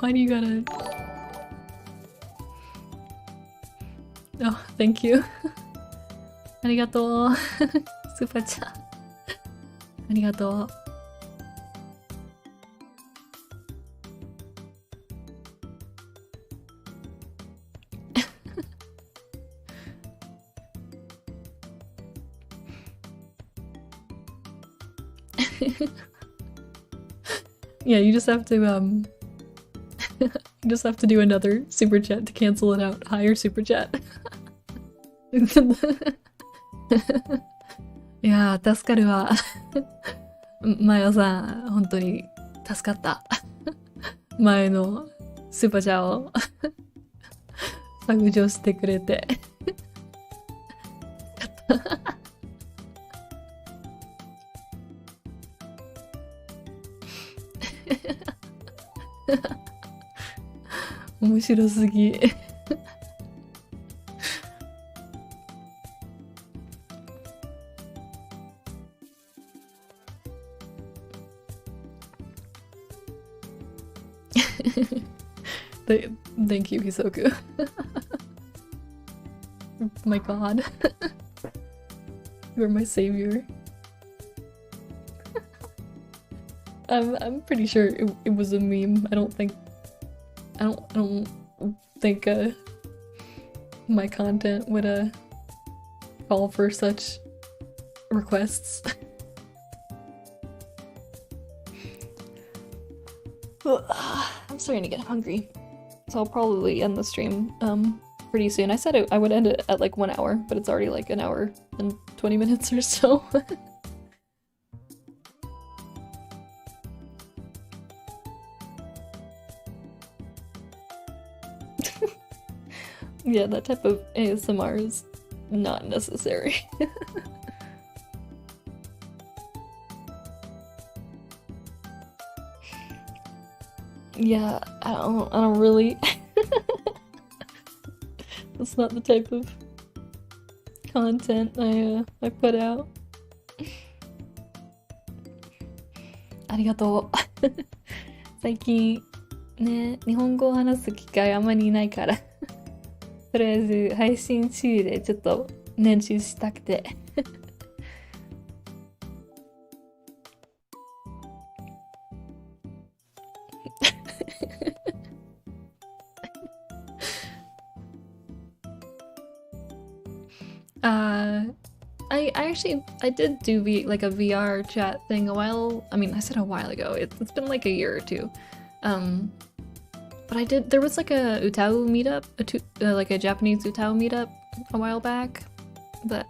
Why do you gotta... Oh, thank you. Arigatou. Super-chan. Arigatou. Yeah, you just have to you just have to do another super chat to cancel it out. Higher super chat. いやー、助かるわ。マヨさん、本当に助かった。前のスーパーチャーを削除してくれて。面白すぎ。Thank you, Hisoku. My god. You're my savior. I'm pretty sure it was a meme. I don't think my content would call for such requests. I'm starting to get hungry, so I'll probably end the stream pretty soon. I said I would end it at like 1 hour, but it's already like 1 hour and 20 minutes or so. Yeah, that type of ASMR is not necessary. Yeah, I don't really. That's not the type of content I put out. ありがとう。最近ね、日本語を話す機会あんまりないから、とりあえず配信中でちょっと練習したくて。uh, I did do like a VR chat thing a while. I mean, I said a while ago. It's been like a year or two. Um, but there was like a Utau meetup, like a Japanese Utau meetup a while back. But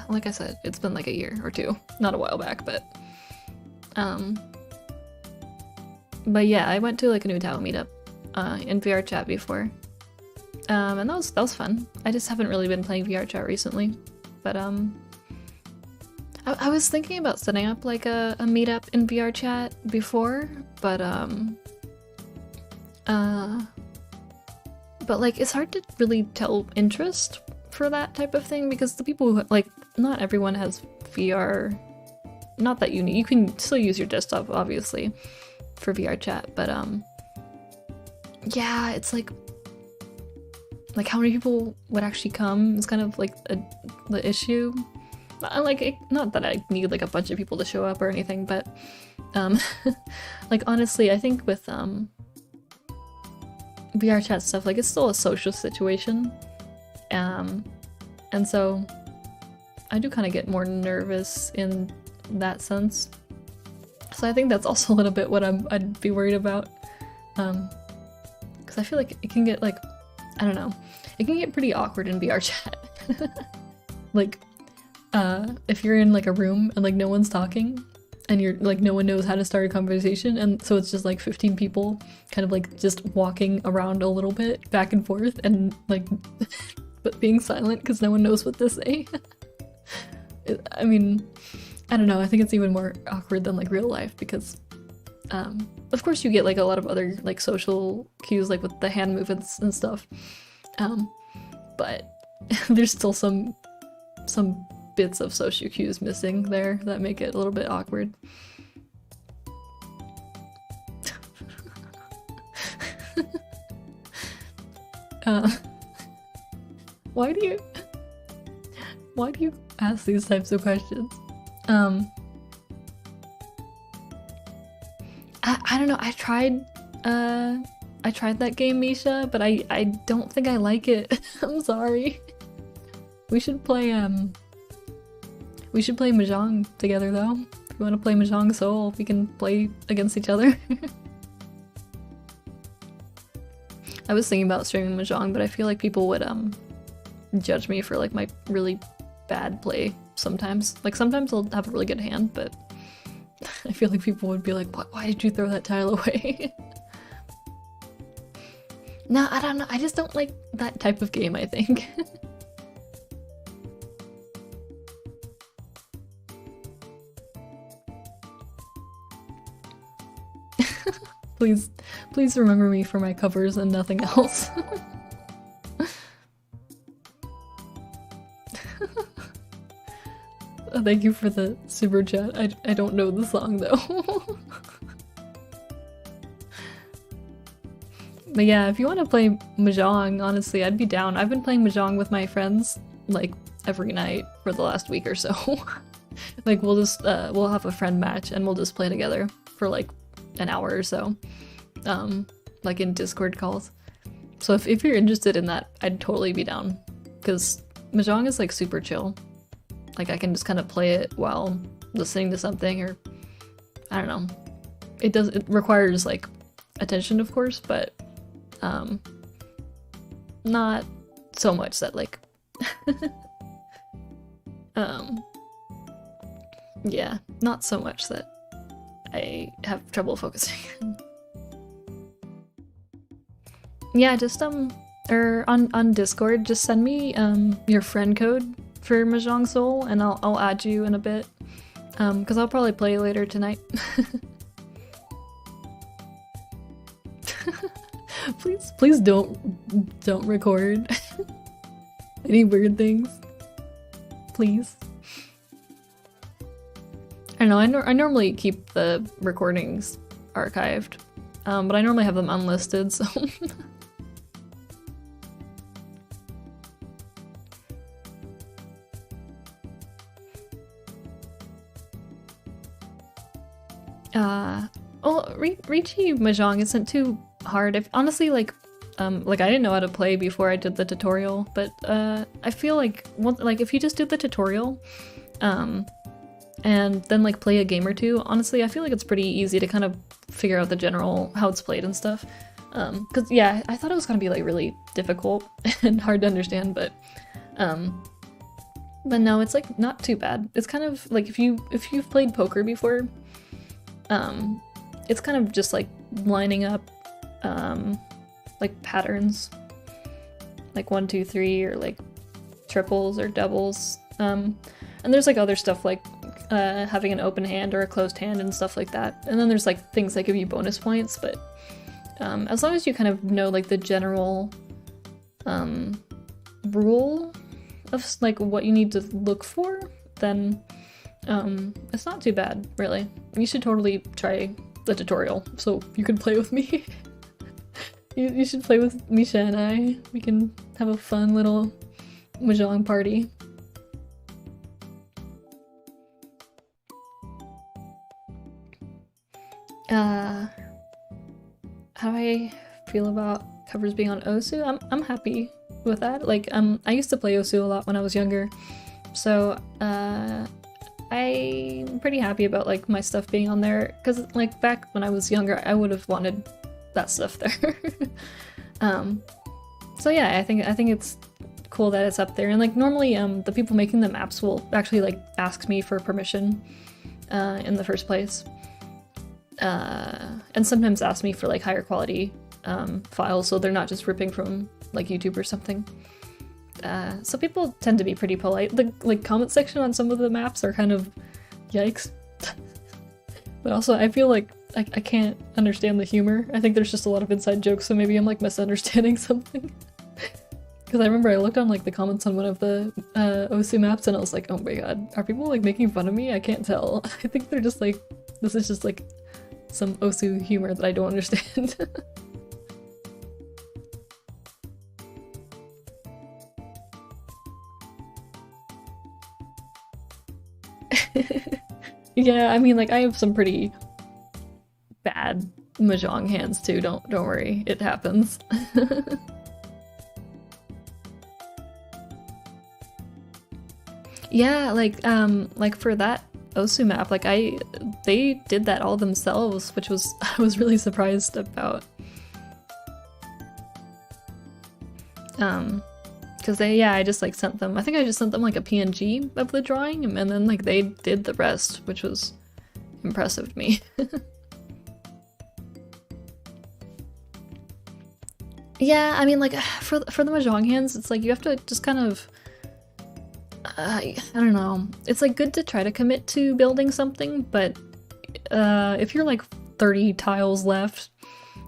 like I said, it's been like a year or two. Not a while back, um, but yeah, I went to like a Utau meetup in VR chat before. And that was fun. I just haven't really been playing VR chat recently. But I was thinking about setting up like a meetup in VR chat before, but like it's hard to really tell interest for that type of thing because the people who, like, not everyone has VR. Not that you can still use your desktop obviously for VR chat, but yeah, it's like how many people would actually come is kind of like the issue. Like, not that I need like a bunch of people to show up or anything, but like honestly, I think with VR chat stuff, like it's still a social situation, and so I do kind of get more nervous in that sense. So I think that's also a little bit what I'd be worried about, because I feel like it can get like, I don't know, it can get pretty awkward in VR chat. Like, if you're in like a room and like no one's talking and you're like no one knows how to start a conversation, and so it's just like 15 people kind of like just walking around a little bit back and forth and like but being silent because no one knows what to say. I mean, I don't know, I think it's even more awkward than like real life because of course you get like a lot of other like social cues like with the hand movements and stuff, but there's still some bits of social cues missing there that make it a little bit awkward. Why do you ask these types of questions? I don't know, I tried that game, Misha, but I don't think I like it. I'm sorry. We should play Mahjong together though. If you want to play Mahjong Soul, we can play against each other. I was thinking about streaming Mahjong, but I feel like people would judge me for like my really bad play sometimes. Like sometimes I'll have a really good hand, but I feel like people would be like, why did you throw that tile away? No, I don't know. I just don't like that type of game, I think. Please remember me for my covers and nothing else. Thank you for the super chat. I don't know the song though. But yeah, if you want to play Mahjong, honestly, I'd be down. I've been playing Mahjong with my friends like every night for the last week or so. Like we'll just we'll have a friend match and we'll just play together for like an hour or so, like in Discord calls. So if you're interested in that, I'd totally be down, because Mahjong is like super chill. Like I can just kind of play it while listening to something, or I don't know. It requires like attention, of course, but not so much that like yeah, not so much that I have trouble focusing. Yeah, just or on Discord, just send me your friend code for Mahjong Soul and I'll add you in a bit. Because I'll probably play later tonight. Please don't record any weird things. Please. I know, I normally keep the recordings archived, but I normally have them unlisted, so... Well, Riichi Mahjong isn't too hard. If honestly, like I didn't know how to play before I did the tutorial, but I feel like if you just do the tutorial, and then like play a game or two, honestly, I feel like it's pretty easy to kind of figure out the general how it's played and stuff. Cause yeah, I thought it was gonna be like really difficult and hard to understand, but no, it's like not too bad. It's kind of like if you've played poker before. It's kind of just like lining up, like patterns, like 1, 2, 3, or like triples or doubles. And there's like other stuff like having an open hand or a closed hand and stuff like that. And then there's like things that give you bonus points, but as long as you kind of know like the general rule of like what you need to look for, then it's not too bad, really. You should totally try the tutorial so you can play with me. you should play with Misha and I. We can have a fun little Mahjong party. How do I feel about covers being on Osu? I'm happy with that. Like, I used to play Osu a lot when I was younger, so I'm pretty happy about like my stuff being on there, because like back when I was younger I would have wanted that stuff there. So yeah, I think it's cool that it's up there, and like normally the people making the maps will actually like ask me for permission in the first place, and sometimes ask me for like higher quality files, so they're not just ripping from like YouTube or something. So people tend to be pretty polite. The like comment section on some of the maps are kind of yikes. But also I feel like I can't understand the humor. I think there's just a lot of inside jokes, so maybe I'm like misunderstanding something. Because I remember I looked on like the comments on one of the Osu maps and I was like, oh my god, are people like making fun of me? I can't tell. I think they're just like, this is just like some Osu humor that I don't understand. Yeah, I mean, like, I have some pretty bad Mahjong hands too, don't worry, it happens. Yeah, like for that Osu map, like they did that all themselves, which was I was really surprised about. Because I just like sent them, I think I just sent them like a PNG of the drawing, and then like they did the rest, which was impressive to me. Yeah, I mean, like for the Mahjong hands, it's like you have to just kind of I don't know. It's like good to try to commit to building something, but if you're like 30 tiles left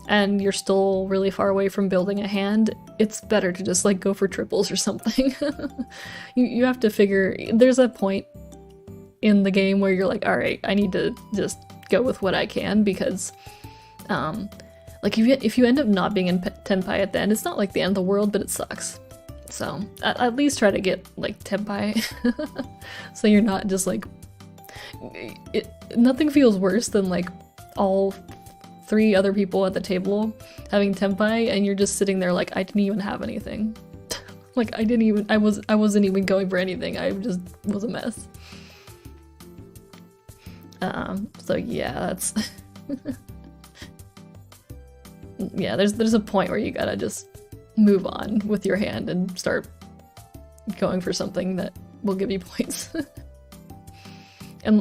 and you're still really far away from building a hand, it's better to just like go for triples or something. You have to figure, there's a point in the game where you're like, all right, I need to just go with what I can, because like if you end up not being in Tenpai at the end, it's not like the end of the world, but it sucks. So at least try to get like Tenpai, so you're not just like, nothing feels worse than like all 3 other people at the table having Tenpai and you're just sitting there like, I didn't even have anything. Like I wasn't even going for anything, I just was a mess. So yeah, that's yeah, there's a point where you gotta just move on with your hand and start going for something that will give you points.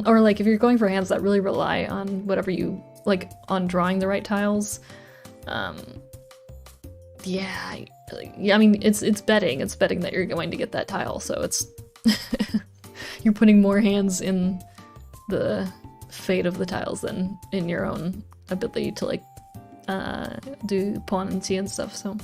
Or like if you're going for hands that really rely on whatever you like on drawing the right tiles, yeah, I mean it's betting that you're going to get that tile, so it's you're putting more hands in the fate of the tiles than in your own ability to like do pawn and tea and stuff, so.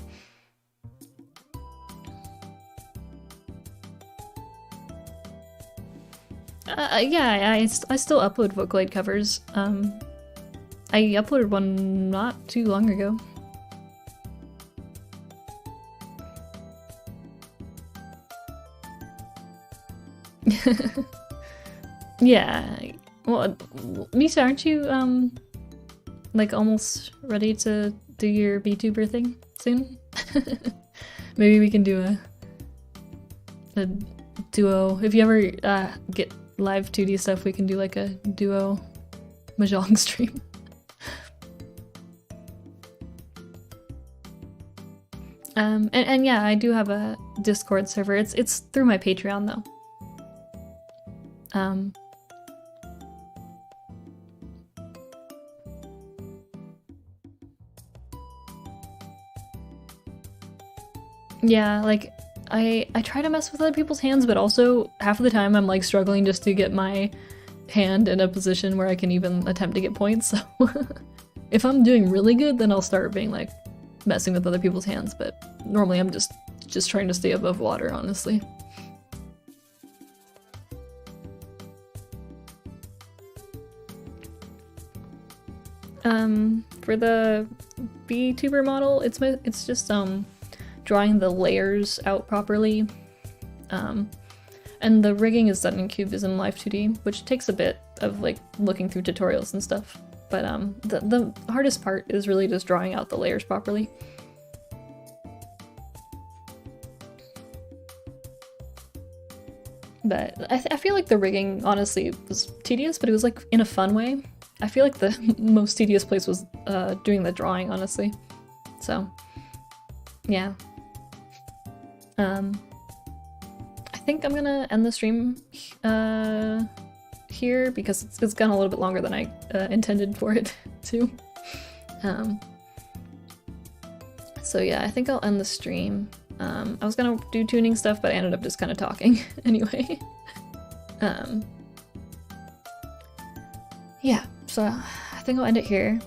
Yeah, I still upload Vocaloid covers. I uploaded one not too long ago. Yeah. Well, Misa, aren't you, like almost ready to do your VTuber thing soon? Maybe we can do a duo. If you ever get live 2D stuff, we can do like a duo Mahjong stream. And yeah, I do have a Discord server. It's through my Patreon though. Yeah, like I try to mess with other people's hands, but also half of the time I'm like struggling just to get my hand in a position where I can even attempt to get points. So if I'm doing really good, then I'll start being like messing with other people's hands, but normally I'm just trying to stay above water, honestly. For the VTuber model, it's just drawing the layers out properly. And the rigging is done in Cubism Live 2D, which takes a bit of like looking through tutorials and stuff. But the hardest part is really just drawing out the layers properly. But I feel like the rigging honestly was tedious, but it was like in a fun way. I feel like the most tedious place was doing the drawing, honestly. So, yeah. I think I'm gonna end the stream here because it's gone a little bit longer than I intended for it to. So yeah, I think I'll end the stream. I was gonna do tuning stuff, but I ended up just kind of talking anyway. Yeah, so I think I'll end it here.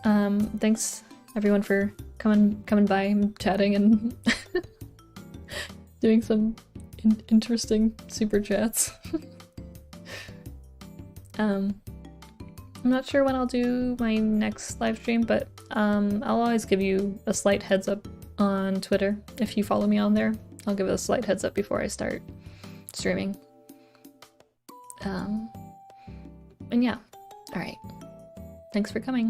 Thanks everyone for coming by and chatting and doing some interesting super chats. I'm not sure when I'll do my next live stream, but I'll always give you a slight heads up on Twitter. If you follow me on there, I'll give it a slight heads up before I start streaming. And yeah, alright. Thanks for coming.